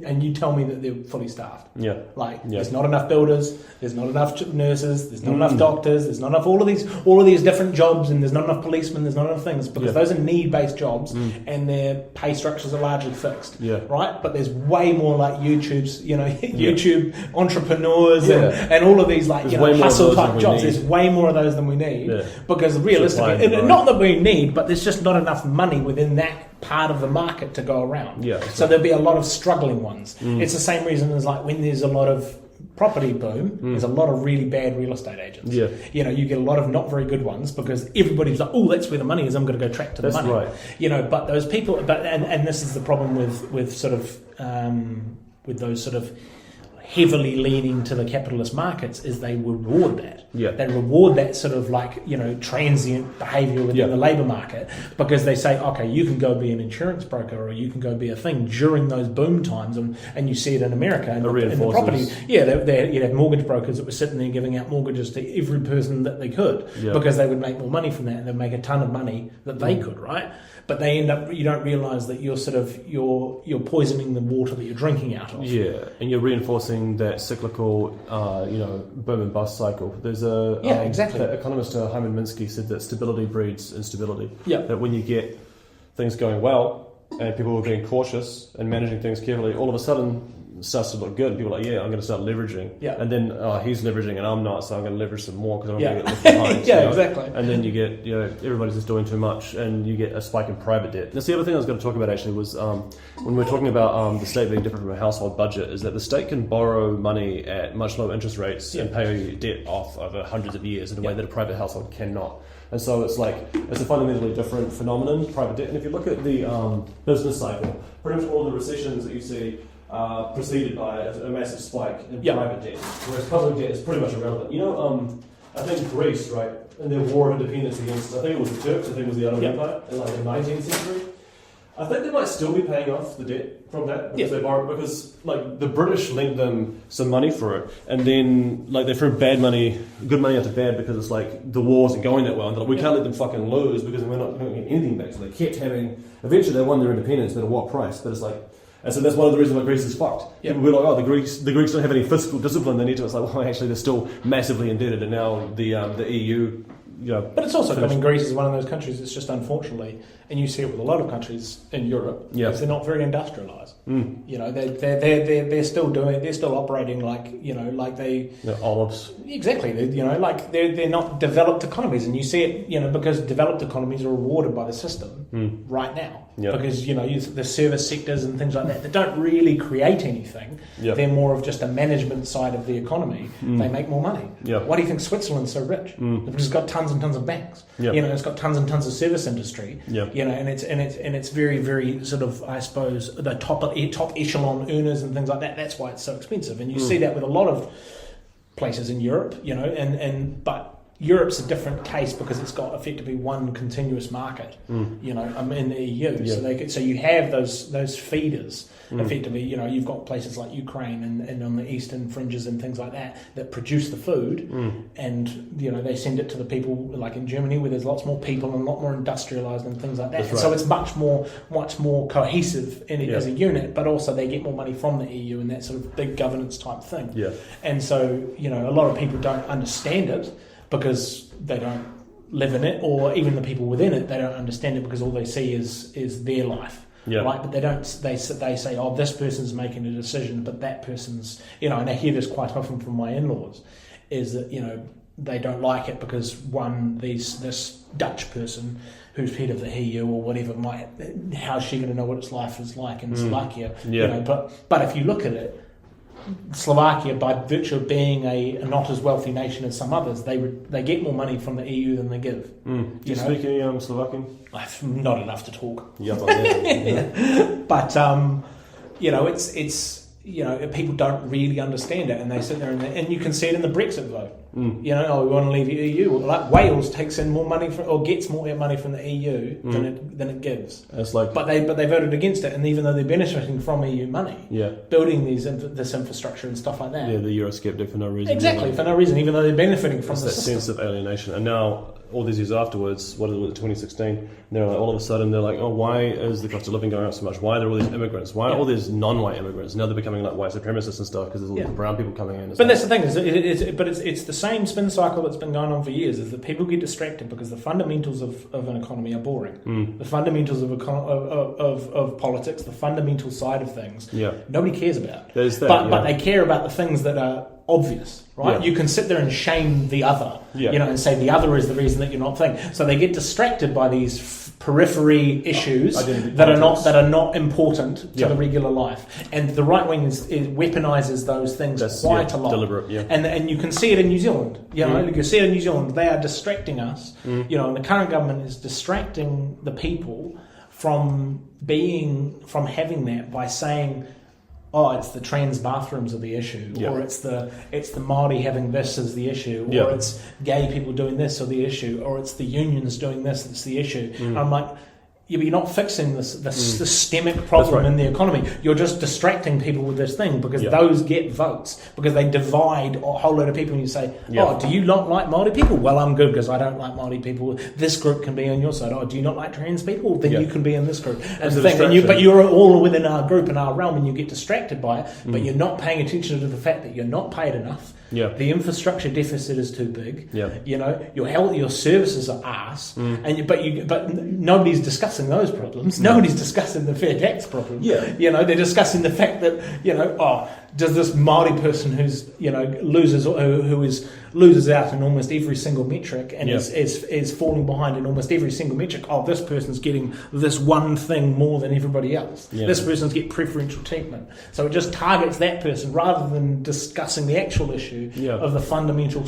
B: and you tell me that they're fully staffed. There's not enough builders, there's not enough nurses, there's not enough doctors, there's not enough all of these different jobs, and there's not enough policemen, there's not enough things, because those are need-based jobs, and their pay structures are largely fixed. Right? But there's way more like YouTube entrepreneurs and all of these like hustle type jobs. There's way more of those than we need, because realistically, not that we need, but there's just not enough money within that part of the market to go around. So there'll be a lot of struggling ones. It's the same reason as like when there's a lot of property boom, there's a lot of really bad real estate agents. You get a lot of not very good ones because everybody's like, oh, that's where the money is, I'm going to go track to the money. Right. But those people, and this is the problem with sort of with those sort of heavily leaning to the capitalist markets, is they reward that. They reward that sort of like, transient behaviour within the labour market, because they say, okay, you can go be an insurance broker, or you can go be a thing during those boom times, and you see it in America and the property. You'd have mortgage brokers that were sitting there giving out mortgages to every person that they could, because they would make more money from that, and they'd make a ton of money that they could, right? But they end up, you don't realise that you're poisoning the water that you're drinking out of.
A: And you're reinforcing that cyclical, boom and bust cycle. There's exactly. The economist Hyman Minsky said that stability breeds instability. That when you get things going well and people are being cautious and managing things carefully, all of a sudden it starts to look good. People are like, I'm going to start leveraging. And then he's leveraging and I'm not, so I'm going to leverage some more because I'm going to get left behind.
B: Exactly.
A: And then you get, everybody's just doing too much, and you get a spike in private debt. That's the other thing I was going to talk about actually was when we're talking about the state being different from a household budget, is that the state can borrow money at much lower interest rates and pay debt off over hundreds of years in a way that a private household cannot. And so it's a fundamentally different phenomenon, private debt. And if you look at the business cycle, pretty much all the recessions that you see preceded by a massive spike in private debt, whereas public debt is pretty much irrelevant. I think Greece, right, in their war of independence against, I think it was the Turks, I think it was the Ottoman Empire in like the 19th century. I think they might still be paying off the debt from that because they borrowed, because like the British lent them some money for it, and then like they threw good money after bad, because it's like the war wasn't going that well, and they're like, we can't let them fucking lose because we're not going to get anything back. So they kept having. Eventually, they won their independence, but at what price? But it's like. And so that's one of the reasons why Greece is fucked. People were like, the Greeks don't have any fiscal discipline. They need to. It's like, well, actually, they're still massively indebted, and now the EU.
B: But it's also, Greece is one of those countries that's just unfortunately, and you see it with a lot of countries in Europe, is they're not very industrialised. They're still operating like olives. Exactly. They're not developed economies, and you see it, because developed economies are rewarded by the system right now. Because the service sectors and things like that don't really create anything. They're more of just a management side of the economy. They make more money. Why do you think Switzerland's so rich? Because it's got tons and tons of banks. It's got tons and tons of service industry. And it's very, very sort of, I suppose, the top echelon earners and things like that. That's why it's so expensive. And you see that with a lot of places in Europe. But Europe's a different case because it's got effectively one continuous market, in the EU. So you have those feeders. Effectively, you've got places like Ukraine and on the eastern fringes and things like that produce the food, and they send it to the people, like in Germany, where there's lots more people and a lot more industrialised and things like that. Right. So it's much more cohesive as a unit, but also they get more money from the EU and that sort of big governance type thing. And so a lot of people don't understand it because they don't live in it, or even the people within it, they don't understand it because all they see is their life. Right, but they don't. They say, "Oh, this person's making a decision," but that person's, and I hear this quite often from my in-laws, is that they don't like it because this Dutch person who's head of the EU or whatever how's she going to know what its life is like in Slovakia? But if you look at it, Slovakia, by virtue of being a not as wealthy nation as some others, they get more money from the EU than they give.
A: Do you speak any Slovakian?
B: Not enough to talk. But it's people don't really understand it, and they sit there and you can see it in the Brexit vote. You know, we want to leave the EU. Like Wales takes in more money or gets more money from the EU than it gives.
A: It's like,
B: but they voted against it, and even though they're benefiting from EU money, building this infrastructure and stuff like that.
A: Yeah, the Eurosceptic for no reason.
B: Exactly, for no reason, even though they're benefiting from
A: it's
B: the
A: that
B: system.
A: sense of alienation. And now, all these years afterwards, what was it, 2016? They're like, all of a sudden, they're like, oh, why is the cost of living going up so much? Why are there all these immigrants? Why are all these non-white immigrants? Now they're becoming like white supremacists and stuff because there's all these brown people coming in.
B: But that's the thing, it's the same spin cycle that's been going on for years, is that people get distracted because the fundamentals of an economy are boring. The fundamentals of politics, the fundamental side of things, nobody cares about. But they care about the things that are obvious, right? You can sit there and shame the other, you know, and say the other is the reason that you're not thinking. So they get distracted by these periphery issues that are not important to the regular life. And the right wing is weaponizes those things quite a lot.
A: Deliberate,
B: and you can see it in New Zealand. You know, you can see it in New Zealand. They are distracting us. You know, and the current government is distracting the people from having that by saying, oh, it's the trans bathrooms are the issue, or it's the Māori having this as the issue, or it's gay people doing this or the issue, or it's the unions doing this that's the issue. And I'm like, you're not fixing the systemic problem in the economy. You're just distracting people with this thing because those get votes, because they divide a whole load of people. And you say, oh, do you not like Māori people? Well, I'm good because I don't like Māori people. This group can be on your side. Oh, do you not like trans people? Then you can be in this group. But you're all within our group and our realm, and you get distracted by it. But you're not paying attention to the fact that you're not paid enough. The infrastructure deficit is too big. You know, your services are arse, but nobody's discussing those problems. Nobody's discussing the fair tax problem. You know, they're discussing the fact that, you know, does this Māori person who's, you know, loses out in almost every single metric and is falling behind in almost every single metric. Oh, this person's getting this one thing more than everybody else. This person's getting preferential treatment. So it just targets that person rather than discussing the actual issue of the fundamental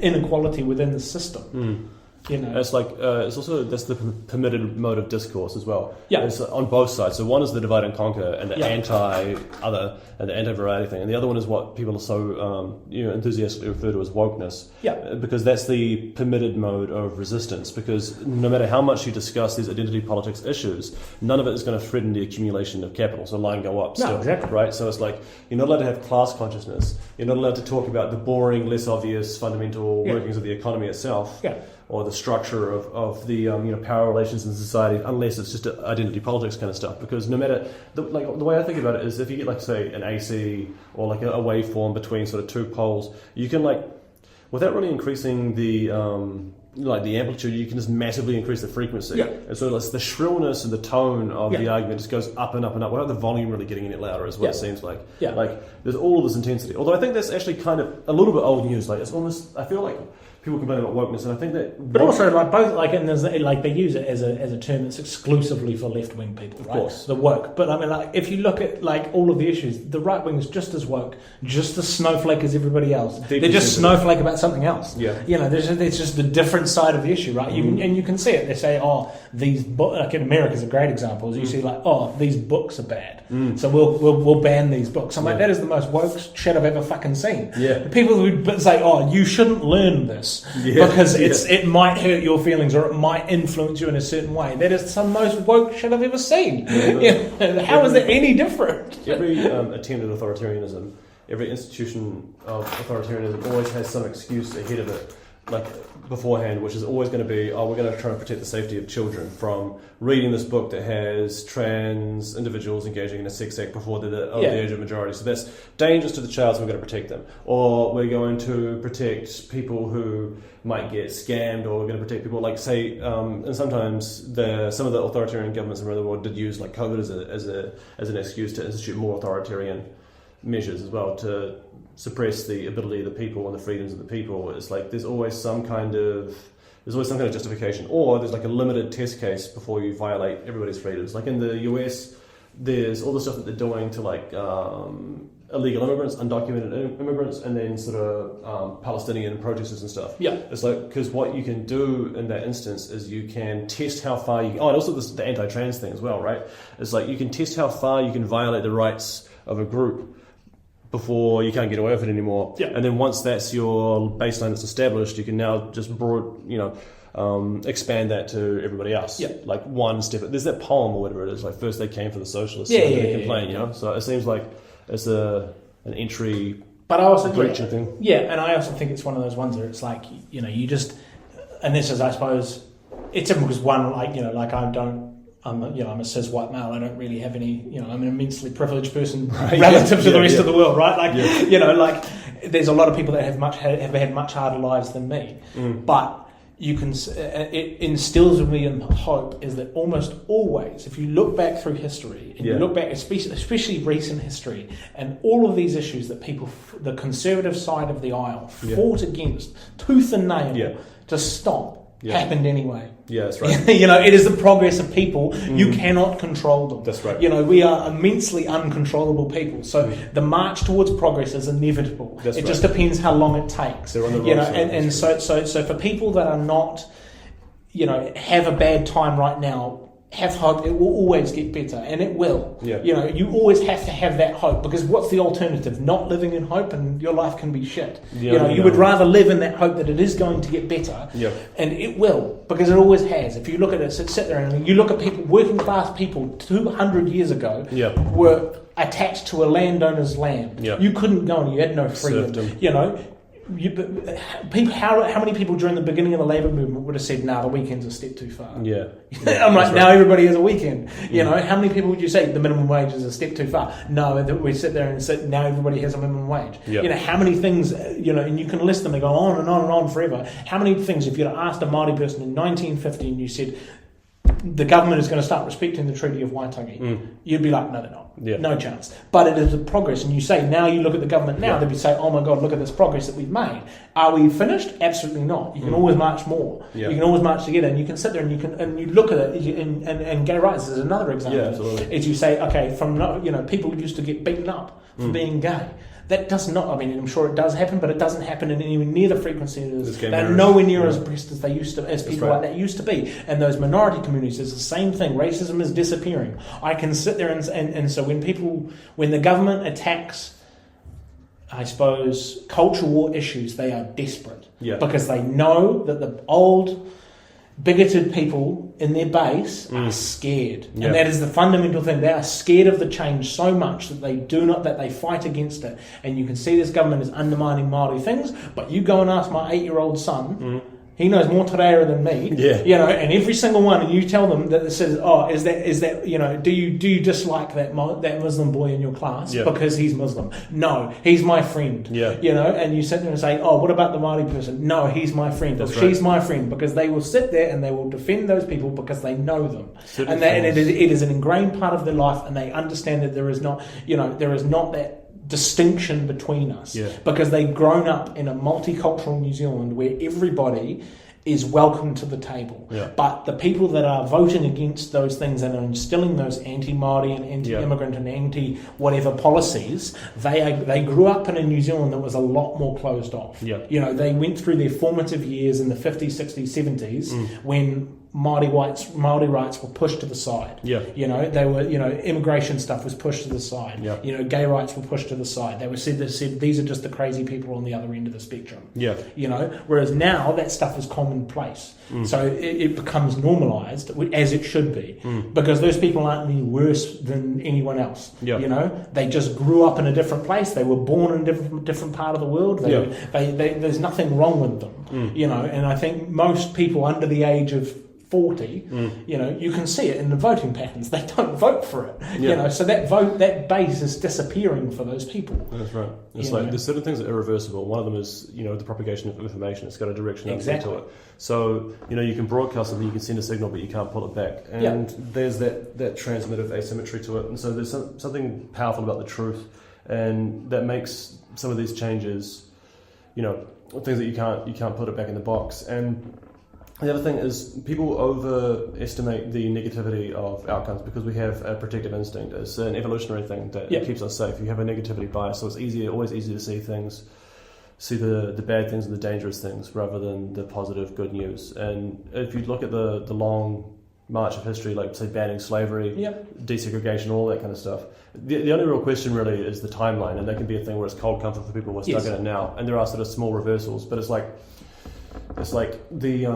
B: inequality within the system. You know,
A: it's like it's also that's the permitted mode of discourse as well. It's on both sides. So one is the divide and conquer and the anti-other and the anti-variety thing, and the other one is what people are so enthusiastically refer to as wokeness. Because that's the permitted mode of resistance. Because no matter how much you discuss these identity politics issues, none of it is going to threaten the accumulation of capital. So line go up. Still, right? So it's like you're not allowed to have class consciousness. You're not allowed to talk about the boring, less obvious, fundamental workings of the economy itself. Or the structure of the power relations in society, unless it's just identity politics kind of stuff. Because no matter the way I think about it is, if you get like say an AC or like a waveform between sort of two poles, you can without really increasing the amplitude, you can just massively increase the frequency. And so the shrillness and the tone of the argument just goes up and up and up without the volume really getting any louder, is what it seems like. Like there's all of this intensity. Although I think that's actually kind of a little bit old news. Like it's almost, I feel like people complain about wokeness, and I think that.
B: But also, and there's they use it as a term that's exclusively for left wing people, right? Of course. The woke. But I mean, if you look at all of the issues, the right wing is just as woke, just as snowflake as everybody else. They're just snowflake about something else. You know, there's just a different side of the issue, right? And you can see it. They say, these books, like in America is a great example. You see, these books are bad, so we'll ban these books. I'm like, that is the most woke shit I've ever fucking seen. The people who say, you shouldn't learn this. Because it might hurt your feelings or it might influence you in a certain way. That is the most woke shit I've ever seen. How is it any different?
A: Every attempt at authoritarianism, every institution of authoritarianism always has some excuse ahead of it, like beforehand, which is always going to be, we're going to try and protect the safety of children from reading this book that has trans individuals engaging in a sex act before they're the age of majority. So that's dangerous to the child, so we're going to protect them. Or we're going to protect people who might get scammed, or we're going to protect people like, say, and sometimes some of the authoritarian governments around the world did use like COVID as an excuse to institute more authoritarian measures as well to suppress the ability of the people and the freedoms of the people. It's like there's always some kind of justification, or there's like a limited test case before you violate everybody's freedoms. Like in the US, there's all the stuff that they're doing to like illegal immigrants, undocumented immigrants, and then sort of Palestinian protesters and stuff. It's like, because what you can do in that instance is you can test how far you. And also the anti-trans thing as well, right? It's like you can test how far you can violate the rights of a group before you can't get away with it anymore.
B: Yeah.
A: And then once that's your baseline that's established, you can now just expand that to everybody else.
B: Yeah.
A: Like one step. There's that poem or whatever it is. Like first they came for the socialists,
B: and
A: then they complain. You know. So it seems like it's an entry.
B: But I also
A: thing.
B: Yeah, and I also think it's one of those ones where it's like you just, and this is I suppose it's different because one I'm a cis white male. I don't really have any, I'm an immensely privileged person relative to the rest of the world, right? Like, there's a lot of people that have had much harder lives than me. But you can, it instills in me hope is that almost always, if you look back through history, and you look back, especially recent history, and all of these issues that people, the conservative side of the aisle, fought against tooth and nail to stop, happened anyway.
A: Yeah, that's right.
B: It is the progress of people. You cannot control them.
A: That's right.
B: We are immensely uncontrollable people. So the march towards progress is inevitable. It just depends how long it takes.
A: They're on the wrong side.
B: So for people that are not, have a bad time right now, have hope. It will always get better, and it will.
A: Yeah.
B: You always have to have that hope, because what's the alternative? Not living in hope, and your life can be shit. You would rather live in that hope that it is going to get better, and it will, because it always has. If you look at it, sit there and you look at people, working class people 200 years ago were attached to a landowner's land. You couldn't go and you had no freedom. How many people during the beginning of the labour movement would have said, "Nah, the weekend's a step too far"? I'm like, now everybody has a weekend. How many people would you say the minimum wage is a step too far? No, we sit there and say now everybody has a minimum wage. How many things? And you can list them. They go on and on and on forever. How many things? If you'd asked a Māori person in 1950 and you said the government is going to start respecting the Treaty of Waitangi, you'd be like, no, they're not. No chance. But it is a progress, and you say, now you look at the government now, they'd be saying, oh my God, look at this progress that we've made. Are we finished? Absolutely not. You can always march more. You can always march together, and you can sit there and you look at it, and gay rights is another example. Is you say, okay, people used to get beaten up for being gay. That does not, I'm sure it does happen, but it doesn't happen in anywhere near the frequency it is. They're nowhere near as oppressed as they used to, as people like that used to be. And those minority communities, it's the same thing. Racism is disappearing. I can sit there and so when the government attacks, I suppose, culture war issues, they are desperate. Because they know that the old bigoted people in their base are scared, and that is the fundamental thing. They are scared of the change so much that they fight against it. And you can see this government is undermining Māori things, but you go and ask my 8-year-old son, he knows more te reo than me, and every single one, and you tell them that it says, is that do you dislike that Muslim boy in your class because he's Muslim? No, he's my friend. And you sit there and say, what about the Māori person? No, he's my friend. She's my friend, because they will sit there and they will defend those people because they know them, and it is an ingrained part of their life, and they understand that there is not that distinction between us, because they've grown up in a multicultural New Zealand where everybody is welcome to the table. But the people that are voting against those things and are instilling those anti-Māori and anti-immigrant and anti-whatever policies, they grew up in a New Zealand that was a lot more closed off. They went through their formative years in the 50s, 60s, 70s when Māori rights were pushed to the side. They were, immigration stuff was pushed to the side. Gay rights were pushed to the side. They said these are just the crazy people on the other end of the spectrum. Whereas now that stuff is commonplace. So it becomes normalised, as it should be, because those people aren't any worse than anyone else. They just grew up in a different place. They were born in a different part of the world. There's nothing wrong with them. And I think most people under the age of 40, you can see it in the voting patterns. They don't vote for it. So that base is disappearing for those people. That's
A: right. It's like there's certain things that are irreversible. One of them is the propagation of information. It's got a direction to it. So you can broadcast something, you can send a signal, but you can't pull it back. And there's that transmissive asymmetry to it. And so there's something powerful about the truth, and that makes some of these changes, things that you can't put it back in the box. And the other thing is people overestimate the negativity of outcomes because we have a protective instinct. It's an evolutionary thing that keeps us safe. You have a negativity bias, so it's always easier to see the bad things and the dangerous things rather than the positive good news. And if you look at the long march of history, like say banning slavery,
B: yep.
A: desegregation, all that kind of stuff. The only real question really is the timeline, and that can be a thing where it's cold comfort for people who are stuck in it now, and there are sort of small reversals, but it's like the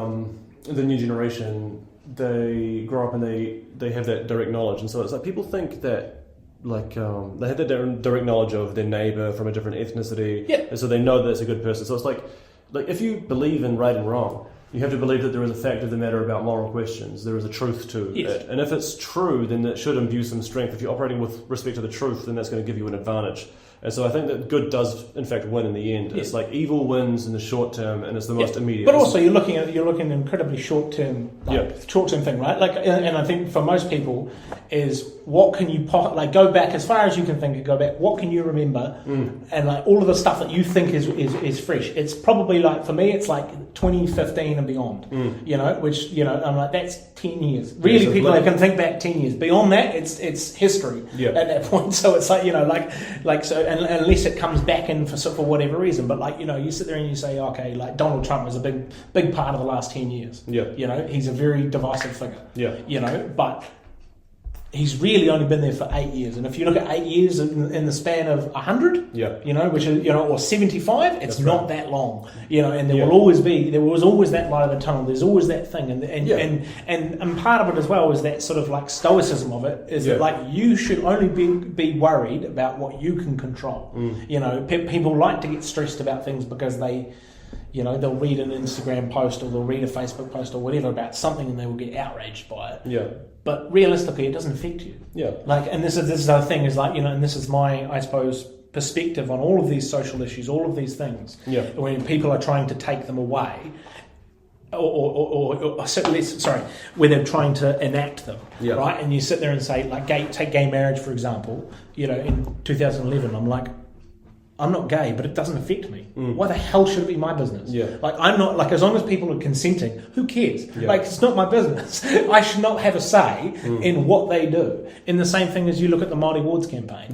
A: new generation, they grow up and they have that direct knowledge, and so it's like people think that they have that direct knowledge of their neighbour from a different ethnicity, and so they know that it's a good person. So it's like if you believe in right and wrong, you have to believe that there is a fact of the matter about moral questions. There is a truth to it. And if it's true, then that should imbue some strength. If you're operating with respect to the truth, then that's going to give you an advantage. And so I think that good does, in fact, win in the end. It's like evil wins in the short term, and it's the most immediate.
B: But also, you're looking at an incredibly short term thing, right? Like, and I think for most people, is what can you go back as far as you can think. Go back. What can you remember? And like all of the stuff that you think is fresh. It's probably like for me, it's like 2015 and beyond. Which I'm like that's 10 years. Really, people that can think back 10 years. Beyond that, it's history at that point. So it's like so. And unless it comes back in for whatever reason, but you sit there and you say, okay, like Donald Trump was a big part of the last 10 years. He's a very divisive figure. But he's really only been there for 8 years, and if you look at 8 years in the span of 100, which is or 75, it's not that long, and there was always that light of the tunnel. There's always that thing, and part of it as well is that sort of like stoicism of it is that like you should only be worried about what you can control. People like to get stressed about things because they. They'll read an Instagram post or they'll read a Facebook post or whatever about something and they will get outraged by it. But realistically, it doesn't affect you. And this is the thing is and this is my, I suppose, perspective on all of these social issues, all of these things. When people are trying to take them away, where they're trying to enact them, right? And you sit there and say, like, take gay marriage for example. In 2011, I'm like. I'm not gay, but it doesn't affect me. Why the hell should it be my business? I'm not, as long as people are consenting, who cares? It's not my business. I should not have a say in what they do. In the same thing as you look at the Māori Wards campaign.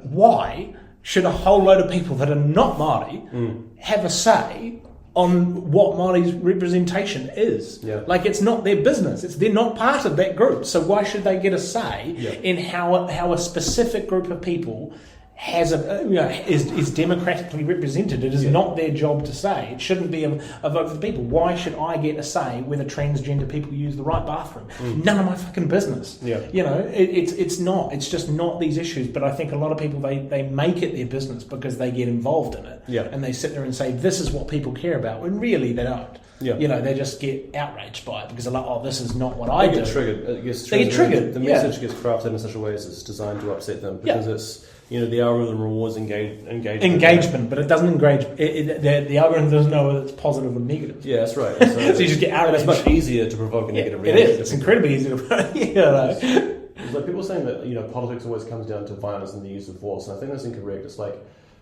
B: Why should a whole load of people that are not Māori have a say on what Māori's representation is? It's not their business. They're not part of that group. So why should they get a say in how a specific group of people is democratically represented? It is not their job to say. It shouldn't be a vote for the people. Why should I get a say whether transgender people use the right bathroom? None of my fucking business. It's not. It's just not these issues. But I think a lot of people they make it their business because they get involved in it. And they sit there and say this is what people care about when really they don't. They just get outraged by it because they're like, oh, this is not what I do. They get triggered. The message gets crafted in such a way as it's designed to upset them because it's. The algorithm rewards engagement, but it doesn't engage. The algorithm doesn't know whether it's positive or negative. Yeah, that's right. So you just get out of it. It's much easier to provoke a negative reaction. It is. It's incredibly easy to provoke. It's like people saying that politics always comes down to violence and the use of force, and I think that's incorrect. It's like,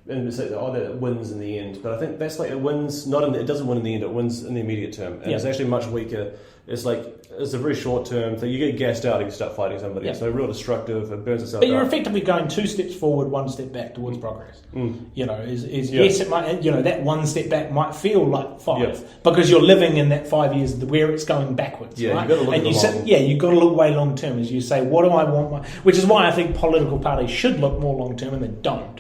B: and it's like, that it wins in the end, but I think that's like it wins it doesn't win in the end. It wins in the immediate term, and it's actually much weaker. It's a very short term thing. You get gassed out and you start fighting somebody. So real destructive. It burns itself. But you're effectively going 2 steps forward, 1 step back towards progress. Yes, it might. That 1 step back might feel like 5 because you're living in that 5 years where it's going backwards. Right? You've got to look you've got to look way long term as you say. What do I want? Which is why I think political parties should look more long term, and they don't.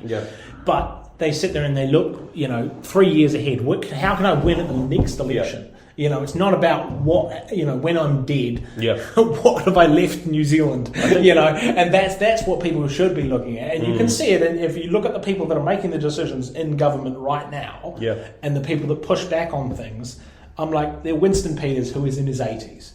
B: But they sit there and they look, 3 years ahead. How can I win at the next election? It's not about what, when I'm dead, what have I left New Zealand, and that's what people should be looking at. And you can see it, and if you look at the people that are making the decisions in government right now, and the people that push back on things, I'm like, they're Winston Peters, who is in his 80s,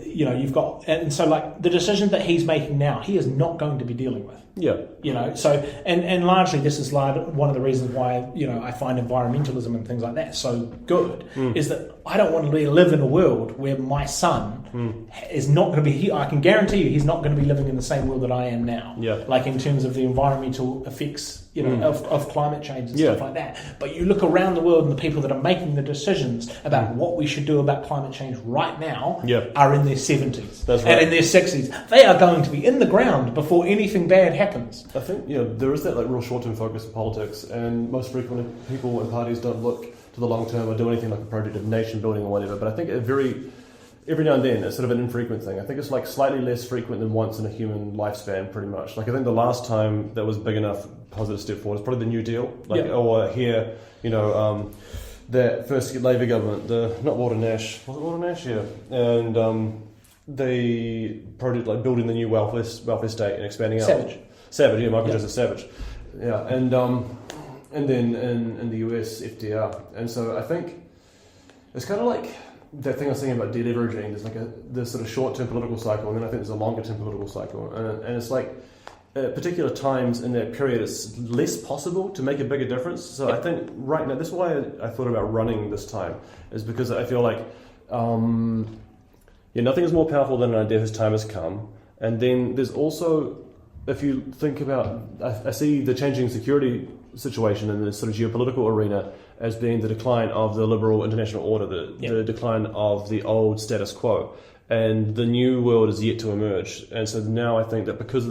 B: you've got, and so like the decisions that he's making now, he is not going to be dealing with. So and largely this is one of the reasons why I find environmentalism and things like that so good is that I don't want to live in a world where my son is not going to be. I can guarantee you he's not going to be living in the same world that I am now. Like in terms of the environmental effects. Of climate change and stuff like that. But you look around the world and the people that are making the decisions about what we should do about climate change right now are in their 70s and in their 60s. They are going to be in the ground before anything bad happens. I think there is that real short-term focus in politics, and most frequently people and parties don't look to the long term or do anything like a project of nation building or whatever. But I think
A: every now and then it's sort of an infrequent thing. I think it's like slightly less frequent than once in a human lifespan, pretty much. Like I think the last time that was big enough positive step forward is probably the New Deal. Or here, that first Labour government, not Walter Nash, was it Walter Nash? Yeah, and they project like building the new welfare state and expanding out. Savage, Michael Joseph Savage, yeah, and then in the US FDR, and so I think it's kind of like that thing I was saying about deleveraging. There's like this sort of short-term political cycle, and then I think there's a longer-term political cycle, and it's like at particular times in that period, it's less possible to make a bigger difference. So I think right now, this is why I thought about running this time, is because I feel like nothing is more powerful than an idea whose time has come, and then there's also, if you think about, I see the changing security situation in this sort of geopolitical arena as being the decline of the liberal international order, the decline of the old status quo, and the new world is yet to emerge. And so now I think that because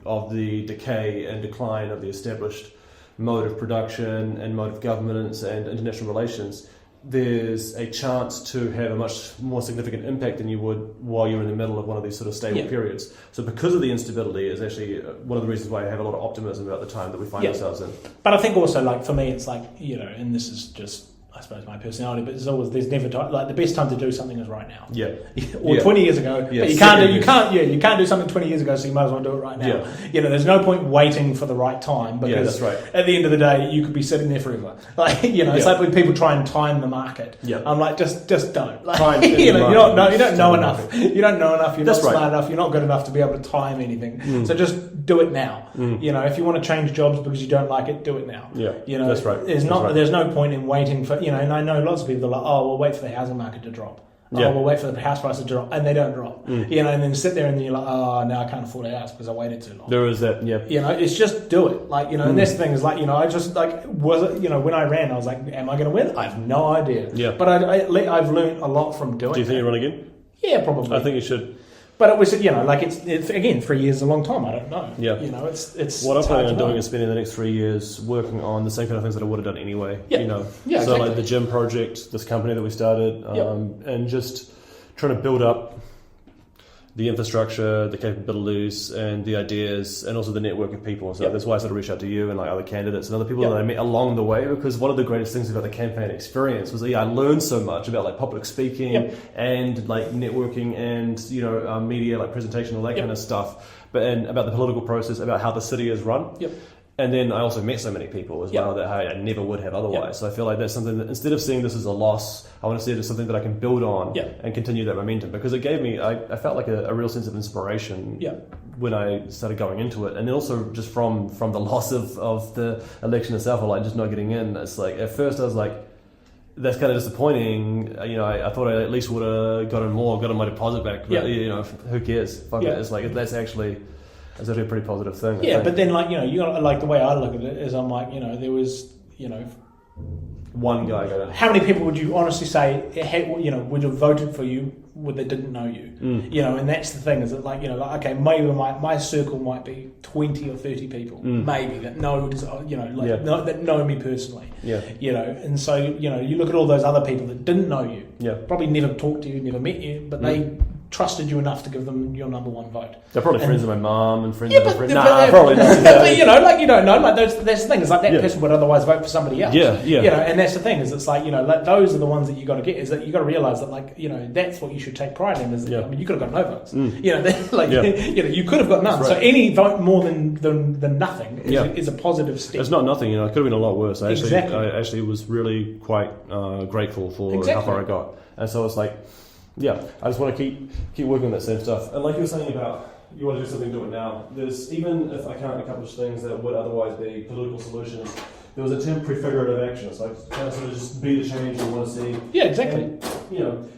A: of the decay and decline of the established mode of production and mode of governance and international relations, there's a chance to have a much more significant impact than you would while you're in the middle of one of these sort of stable periods. So because of the instability is actually one of the reasons why I have a lot of optimism about the time that we find ourselves in.
B: But I think also, like, for me, it's like, and this is just, I suppose, my personality, but there's never time, like the best time to do something is right now. Yeah. Or 20 years ago. Yeah. But you can't do something 20 years ago, so you might as well do it right now. Yeah. There's no point waiting for the right time, because
A: that's right.
B: At the end of the day, you could be sitting there forever. Like, it's like when people try and time the market.
A: Yeah.
B: I'm like, just don't. Like, you don't know enough. You don't know enough. You're not smart enough. You're not good enough to be able to time anything. So just do it now. If you want to change jobs because you don't like it, do it now.
A: Yeah. That's right.
B: There's no point in waiting for, and I know lots of people are like, oh, we'll wait for the housing market to drop. Oh, we'll wait for the house prices to drop, and they don't drop. And then sit there and then you're like, oh, now I can't afford a house because I waited too long.
A: There is that,
B: it's just do it. Like, and this thing is like, I just like, was it, when I ran, I was like, am I going to win? I have no idea.
A: Yeah.
B: But I've learned a lot from doing it.
A: Do you think you run again?
B: Yeah, probably.
A: I think you should.
B: But it was, like it's again, 3 years is a long time. I don't know.
A: Yeah.
B: It's
A: what I'm planning on doing is spending the next 3 years working on the same kind of things that I would have done anyway.
B: Yeah.
A: So
B: exactly.
A: like the gym project, this company that we started, and just trying to build up the infrastructure, the capabilities, and the ideas, and also the network of people. So that's why I sort of reached out to you and like other candidates and other people that I met along the way, because one of the greatest things about the campaign experience was I learned so much about like public speaking and like networking and media, like presentation, all that kind of stuff, and about the political process, about how the city is run. And then I also met so many people as well that I never would have otherwise. So I feel like that's something that, instead of seeing this as a loss, I want to see it as something that I can build on and continue that momentum, because it gave me, I felt like a real sense of inspiration when I started going into it. And then also just from the loss of the election itself, or like just not getting in, it's like, at first I was like, that's kind of disappointing. I thought I at least would have gotten my deposit back. But, who cares? Fuck it. It's like, that's actually a pretty positive thing.
B: Yeah, but then you got, like, the way I look at it is, I'm like, there was
A: one guy got it.
B: How many people would you honestly say would have voted for you that didn't know you? And that's the thing, is that okay, maybe my circle might be 20 or 30 people, maybe that knows that know me personally. And so you look at all those other people that didn't know you, probably never talked to you, never met you, but they trusted you enough to give them your number one vote.
A: They're probably friends of my mum and friends of my friends. Probably not.
B: But you don't know. Like that's the thing. It's like that person would otherwise vote for somebody else. And that's the thing. Is it's like those are the ones that you got to get. Is that you got to realise that that's what you should take pride in. Is that, I mean, you could have got no votes. You could have got none. Right. So any vote more than nothing is a positive step.
A: It's not nothing. It could have been a lot worse. I actually was really quite grateful for how far I got. And so it's like, I just want to keep working on that same stuff. And like you were saying about, you want to do something, do it now. There's, even if I can't accomplish things that would otherwise be political solutions, there was a term prefigurative action. So kind of sort of just be the change you want to see.
B: Yeah, exactly.
A: And,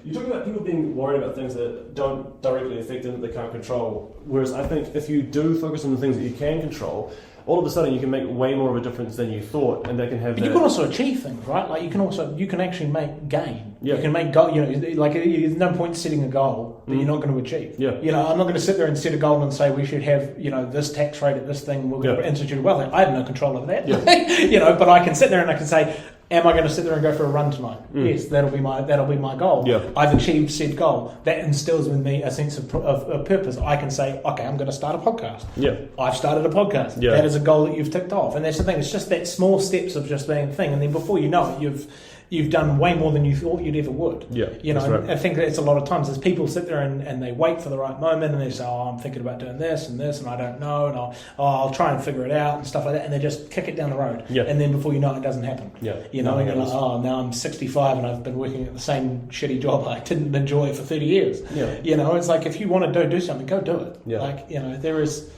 A: you talk about people being worried about things that don't directly affect them, that they can't control. Whereas I think if you do focus on the things that you can control, all of a sudden you can make way more of a difference than you thought, and they can have.
B: But you can also achieve things, right? Like you can actually make gain.
A: Yeah.
B: You can make goal. Like there's no point setting a goal that you're not going to achieve.
A: Yeah.
B: I'm not going to sit there and set a goal and say we should have this tax rate at this thing. We're going to institute a wealth. I have no control over that.
A: Yeah.
B: But I can sit there and I can say, Am I going to sit there and go for a run tonight? Yes, that'll be my goal.
A: Yeah.
B: I've achieved said goal. That instills in me a sense of purpose. I can say, okay, I'm going to start a podcast.
A: Yeah.
B: I've started a podcast.
A: Yeah.
B: That is a goal that you've ticked off. And that's the thing. It's just that small steps of just being a thing. And then before you know it, you've done way more than you thought you'd ever would.
A: Yeah,
B: you know,
A: that's right.
B: I think that's a lot of times. There's people sit there and they wait for the right moment and they say, I'm thinking about doing this and I don't know, and I'll try and figure it out and stuff like that, and they just kick it down the road.
A: Yeah.
B: And then before you know it, doesn't happen.
A: Yeah.
B: You know, and you're like, now I'm 65 and I've been working at the same shitty job I didn't enjoy for 30 years.
A: Yeah.
B: You know, it's like, if you want to do something, go do it.
A: Yeah.
B: Like, you know, there is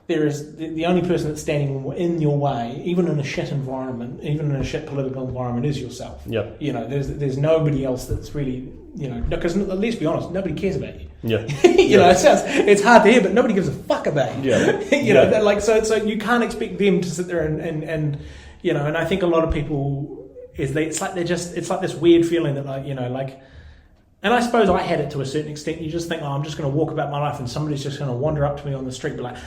B: the only person that's standing in your way, even in a shit environment, even in a shit political environment, is yourself.
A: Yeah.
B: You know, there's nobody else that's really, you know, because let's be honest, nobody cares about you.
A: Yeah.
B: You know, it's hard to hear, but nobody gives a fuck about you.
A: Yeah.
B: You know, like so you can't expect them to sit there and you know, and I think a lot of people it's like this weird feeling that, like, you know, like. And I suppose I had it to a certain extent. You just think, I'm just going to walk about my life and somebody's just going to wander up to me on the street and be like,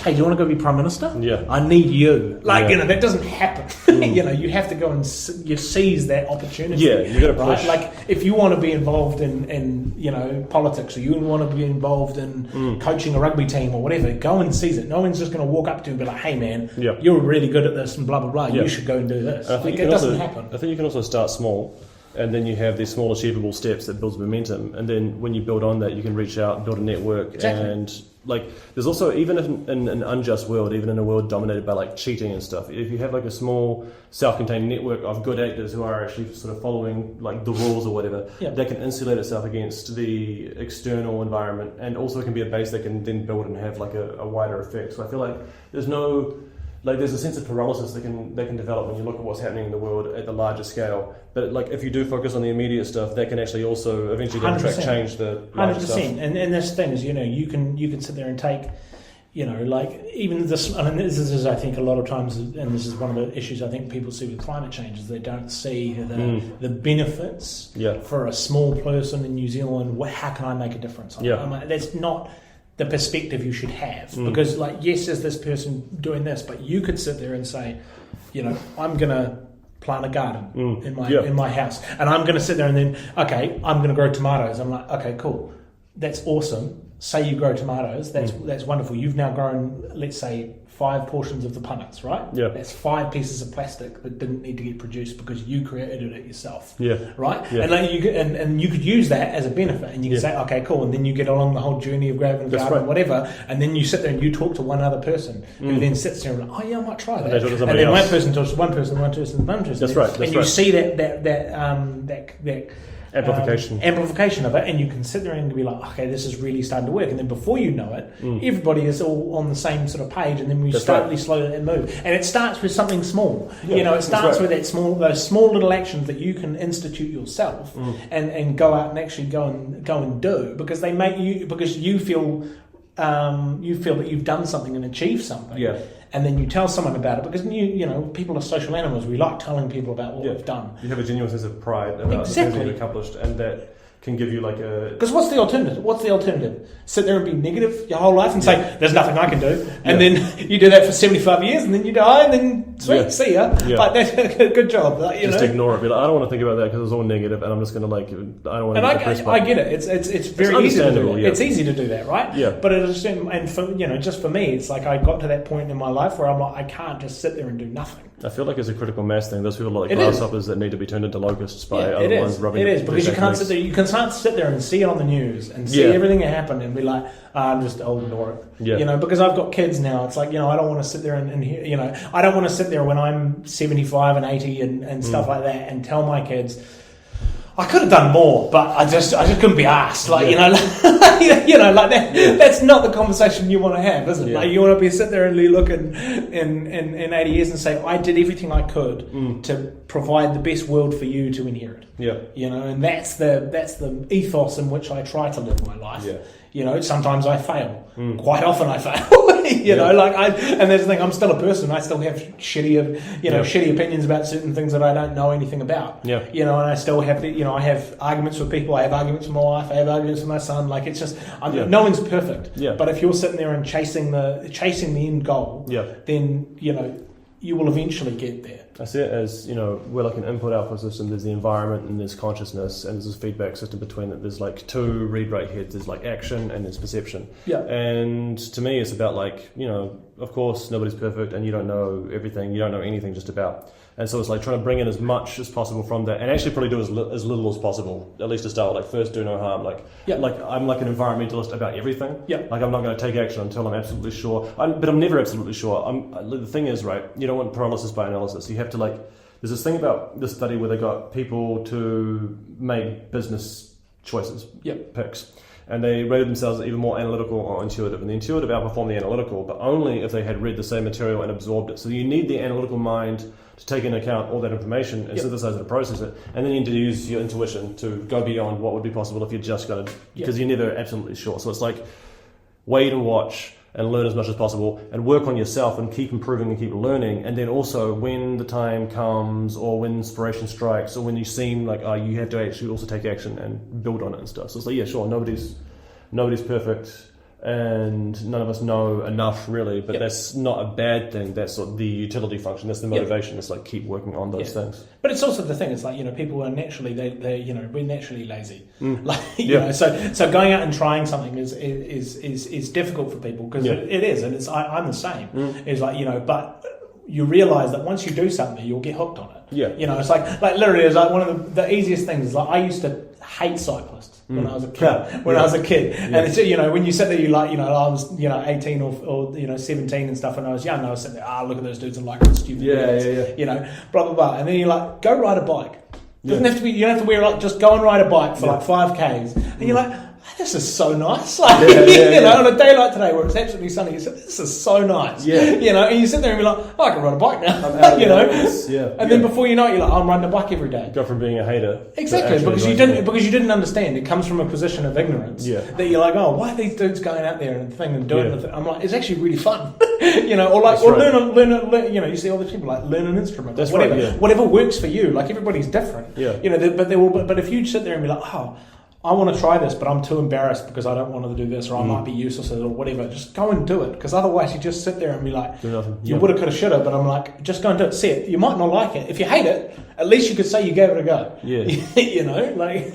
B: hey, do you want to go be Prime Minister?
A: Yeah.
B: I need you. Like,
A: yeah.
B: You know, that doesn't happen. You know, you have to go and you seize that opportunity.
A: Yeah, you got to push.
B: Right? Like, if you want to be involved in you know, politics, or you want to be involved in coaching a rugby team or whatever, go and seize it. No one's just going to walk up to you and be like, hey, man, you're really good at this and blah, blah, blah.
A: Yeah.
B: You should go and do this.
A: I think
B: it doesn't happen.
A: I think you can also start small. And then you have these small achievable steps that builds momentum. And then when you build on that, you can reach out and build a network.
B: Exactly.
A: And like, there's also, even in an unjust world, even in a world dominated by like cheating and stuff, if you have like a small self-contained network of good actors who are actually sort of following like the rules or whatever, that can insulate itself against the external environment, and also can be a base that can then build and have like a wider effect. So I feel like there's a sense of paralysis that can develop when you look at what's happening in the world at the larger scale. But like, if you do focus on the immediate stuff, that can actually also eventually down the track change the larger
B: 100%.
A: stuff.
B: And this thing is, you know, you can sit there and take, you know, like even this. I mean, this is, I think, a lot of times, and this is one of the issues I think people see with climate change, is they don't see the benefits for a small person in New Zealand. How can I make a difference? That's not the perspective you should have, because, like, yes, there's this person doing this, but you could sit there and say, you know, I'm gonna plant a garden in my house, and I'm gonna sit there and then, okay, I'm gonna grow tomatoes. I'm like, okay, cool, that's awesome. Say you grow tomatoes, that's wonderful. You've now grown, let's say, 5 portions of the punnets, right?
A: Yeah.
B: That's 5 pieces of plastic that didn't need to get produced because you created it yourself.
A: Yeah.
B: Right?
A: Yeah.
B: And like you could use that as a benefit, and you can say, okay, cool, and then you get along the whole journey of growing a garden, whatever, and then you sit there and you talk to one other person who then sits there and like, oh yeah, I might try that. And then one person talks to one person.
A: That's right.
B: And you see that amplification of it, and you can sit there and be like, okay, this is really starting to work, and then before you know it, everybody is all on the same sort of page, and then we slowly move, and it starts with something small. You know, it starts with those small little actions that you can institute yourself and go out and actually go and do, because they make you, because you feel that you've done something and achieved something.
A: Yeah.
B: And then you tell someone about it, because you know, people are social animals. We like telling people about what we've done.
A: You have a genuine sense of pride about the things you've accomplished, and that can give you like a...
B: Because what's the alternative? Sit there and be negative your whole life and say, there's nothing I can do. And then you do that for 75 years, and then you die, and then sweet, see ya.
A: Yeah.
B: Like, that's a good job. Like,
A: just ignore it. Be like, I don't want to think about that because it's all negative, and I'm just going to like, I don't want to get depressed by it.
B: I get it. It's very easy to do that.
A: Yeah.
B: It's easy to do that, right?
A: Yeah.
B: But just for me, it's like I got to that point in my life where I'm like, I can't just sit there and do nothing.
A: I feel like it's a critical mass thing. Those people are like grasshoppers that need to be turned into locusts by other ones rubbing.
B: It is, because you can't sit there. You can't sit there and see it on the news and see everything that happened and be like, I'll ignore it. Yeah. You know, because I've got kids now. It's like, you know, I don't want to sit there and hear, you know, I don't want to sit there when I'm 75 and 80 and stuff like that and tell my kids, I could have done more, but I just couldn't be asked. Like, you know, like that. That's not the conversation you want to have, is it? Like, you want to be sit there and look in 80 years and say, I did everything I could to provide the best world for you to inherit. Yeah. You know, and that's the ethos in which I try to live my life. Yeah. You know, sometimes I fail. Quite often I fail. you know, like and there's the thing, I'm still a person. I still have shitty opinions about certain things that I don't know anything about. Yeah. You know, and I still have I have arguments with people. I have arguments with my wife. I have arguments with my son. Like, it's just no one's perfect. Yeah. But if you're sitting there and chasing the end goal, then you know you will eventually get there.
A: I see it as, we're like an input-output system. There's the environment and there's consciousness, and there's this feedback system between it. There's like two read-write heads. There's like action and there's perception.
B: Yeah.
A: And to me, it's about like, of course, nobody's perfect and you don't know everything. You don't know anything just about. And so it's like trying to bring in as much as possible from that, and actually probably do as little as possible, at least to start with. Like, first, do no harm. Like I'm like an environmentalist about everything.
B: Yeah.
A: Like, I'm not going to take action until I'm absolutely sure. But I'm never absolutely sure. The thing is, right, you don't want paralysis by analysis. You have to there's this thing about this study where they got people to make business choices, picks. And they rated themselves even more analytical or intuitive. And the intuitive outperformed the analytical, but only if they had read the same material and absorbed it. So you need the analytical mind to take into account all that information and synthesize it and process it. And then you need to use your intuition to go beyond what would be possible if you're just going to, because you're never absolutely sure. So it's like wait and watch and learn as much as possible and work on yourself and keep improving and keep learning. And then also when the time comes or when inspiration strikes or when you seem like you have to actually also take action and build on it and stuff. So it's like, yeah, sure, nobody's perfect and none of us know enough really, but that's not a bad thing. That's sort of the utility function. That's the motivation. It's like keep working on those things.
B: But it's also the thing. It's like people are naturally we're naturally lazy. So going out and trying something is difficult for people because it is, and I'm the same. It's like but you realise that once you do something, you'll get hooked on it. Yeah. It's like literally, it's like one of the easiest things. Is like I used to hate cyclists when I was a kid. And it's when you sit there, I was 18 or 17 and stuff. When I was young, I was sitting there, look at those dudes and like stupid blah blah blah. And then you're like, go ride a bike. Doesn't have to be. You don't have to wear just go and ride a bike for like 5Ks. And you're like, this is so nice. Like, on a day like today where it's absolutely sunny, you say, this is so nice. Yeah. And you sit there and be like, I can ride a bike now. And then before you know it, you're like, I'm riding a bike every day.
A: Go from being a hater.
B: Exactly, because you didn't understand. It comes from a position of ignorance. Yeah. That you're like, why are these dudes going out there and doing the thing? I'm like, it's actually really fun. Learn. You see all these people like learn an instrument. That's whatever. Whatever works for you. Like everybody's different. Yeah. But if you sit there and be like, I want to try this, but I'm too embarrassed because I don't want to do this, or I might be useless or whatever. Just go and do it, because otherwise you just sit there and be like, do nothing. You woulda, coulda, shoulda. But I'm like, just go and do it. See it. You might not like it. If you hate it, at least you could say you gave it a go. Yeah. I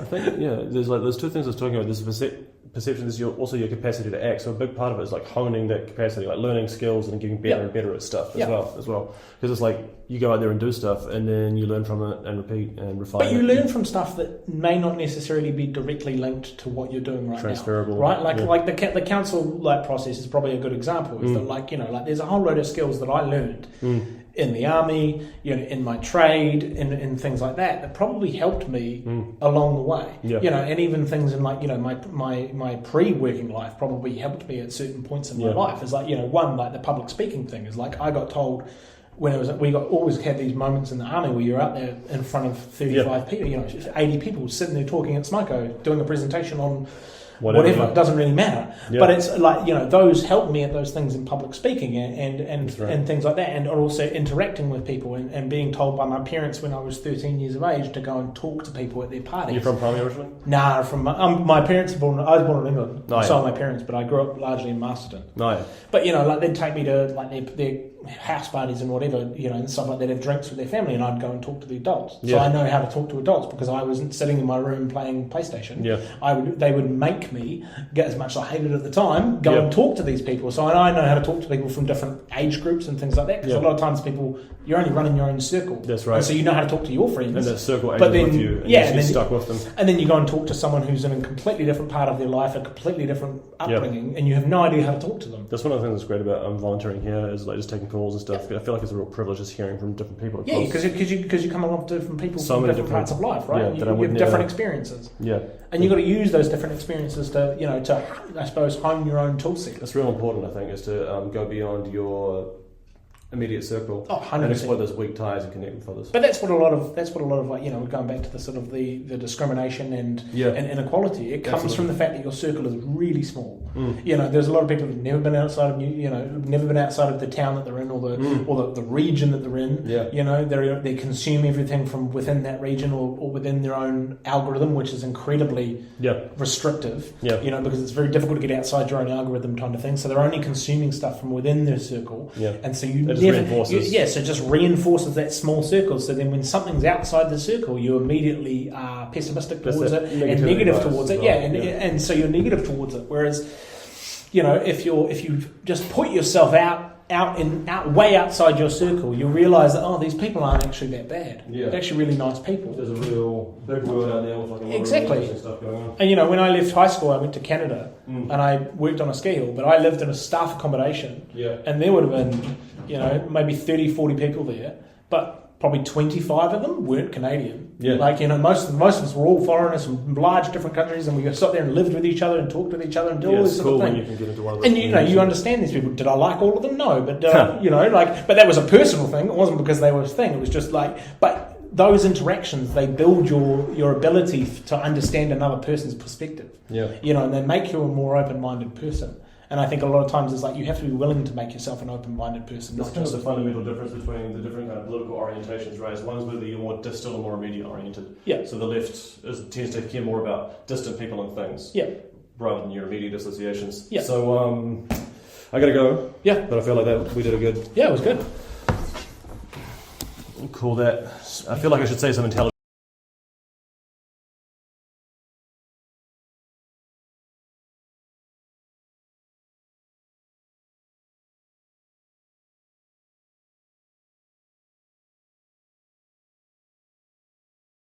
A: think there's two things I was talking about. There's perception. There's also your capacity to act. So a big part of it is like honing that capacity, like learning skills and getting better and better at stuff as well. Because it's like you go out there and do stuff, and then you learn from it and repeat and refine.
B: But you learn from stuff that may not necessarily be directly linked to what you're doing right
A: Transferable,
B: now. Right? Like the council process is probably a good example. Is that there's a whole load of skills that I learned in the army, in my trade, in things like that probably helped me along the way. Yeah. And even things in my pre-working life probably helped me at certain points in my life. It's like one, like the public speaking thing is like I got told when always had these moments in the army where you're out there in front of 35 people, 80 people sitting there talking at Smoko, doing a presentation on whatever. It doesn't really matter. Yeah. But it's like, those help me at those things in public speaking and things like that, and also interacting with people and being told by my parents when I was 13 years of age to go and talk to people at their parties.
A: You're from Palmerston originally?
B: Nah, from my parents I was born in England. So are my parents, but I grew up largely in Masterton. But they'd take me to their house parties and whatever, and stuff like that, have drinks with their family, and I'd go and talk to the adults. So I know how to talk to adults because I wasn't sitting in my room playing PlayStation. They would make me, get as much as I hated at the time, go and talk to these people. So I know how to talk to people from different age groups and things like that, because a lot of times you're only running your own circle. That's right. And so you know how to talk to your friends. And that circle ages with you, and you're stuck with them. And then you go and talk to someone who's in a completely different part of their life, a completely different upbringing, and you have no idea how to talk to them.
A: That's one of the things that's great about volunteering here, is like just taking calls and stuff. I feel like it's a real privilege just hearing from different people.
B: Yeah, because you come along with different people from different parts of life, right? You have different experiences. Yeah. And you've got to use those different experiences to I suppose, hone your own tool set.
A: That's real important, I think, is to go beyond your immediate circle
B: 100%.
A: And exploit those weak ties and connect with others.
B: But that's what a lot of like, we're going back to the sort of the discrimination and inequality. It comes from the fact that your circle is really small. There's a lot of people who've never been outside of never been outside of the town that they're in, or the region that they're in. They consume everything from within that region or within their own algorithm, which is incredibly restrictive. Because it's very difficult to get outside your own algorithm kind of thing. So they're only consuming stuff from within their circle, and so
A: reinforces.
B: So just reinforces that small circle. So then when something's outside the circle, you immediately are pessimistic towards it and negative towards it. And so you're negative towards it. Whereas, if you just put yourself out way outside your circle, you'll realise that these people aren't actually that bad. Yeah. They're actually really nice people.
A: There's a real big world out there with like a lot of interesting stuff going on.
B: And when I left high school, I went to Canada and I worked on a ski hill, but I lived in a staff accommodation, and there would have been maybe 30, 40 people there, but probably 25 of them weren't Canadian. Yeah. Most of us were all foreigners from large different countries, and we sat there and lived with each other and talked with each other and did all this sort of thing.
A: When you can get into one of those
B: and you understand these people. Did I like all of them? No, but but that was a personal thing. It wasn't because they were a thing. It was just but those interactions, they build your ability to understand another person's perspective. Yeah. And they make you a more open-minded person. And I think a lot of times it's like you have to be willing to make yourself an open-minded person.
A: That's kind of the fundamental difference between the different kind of political orientations, right? One is whether you're more distant or more immediate-oriented. Yeah. So the left tends to care more about distant people and things. Yeah. Rather than your immediate associations. Yeah. So I got to go. Yeah. But I feel like we did a good...
B: Yeah, it was good.
A: Call that... I feel like I should say some intelligent...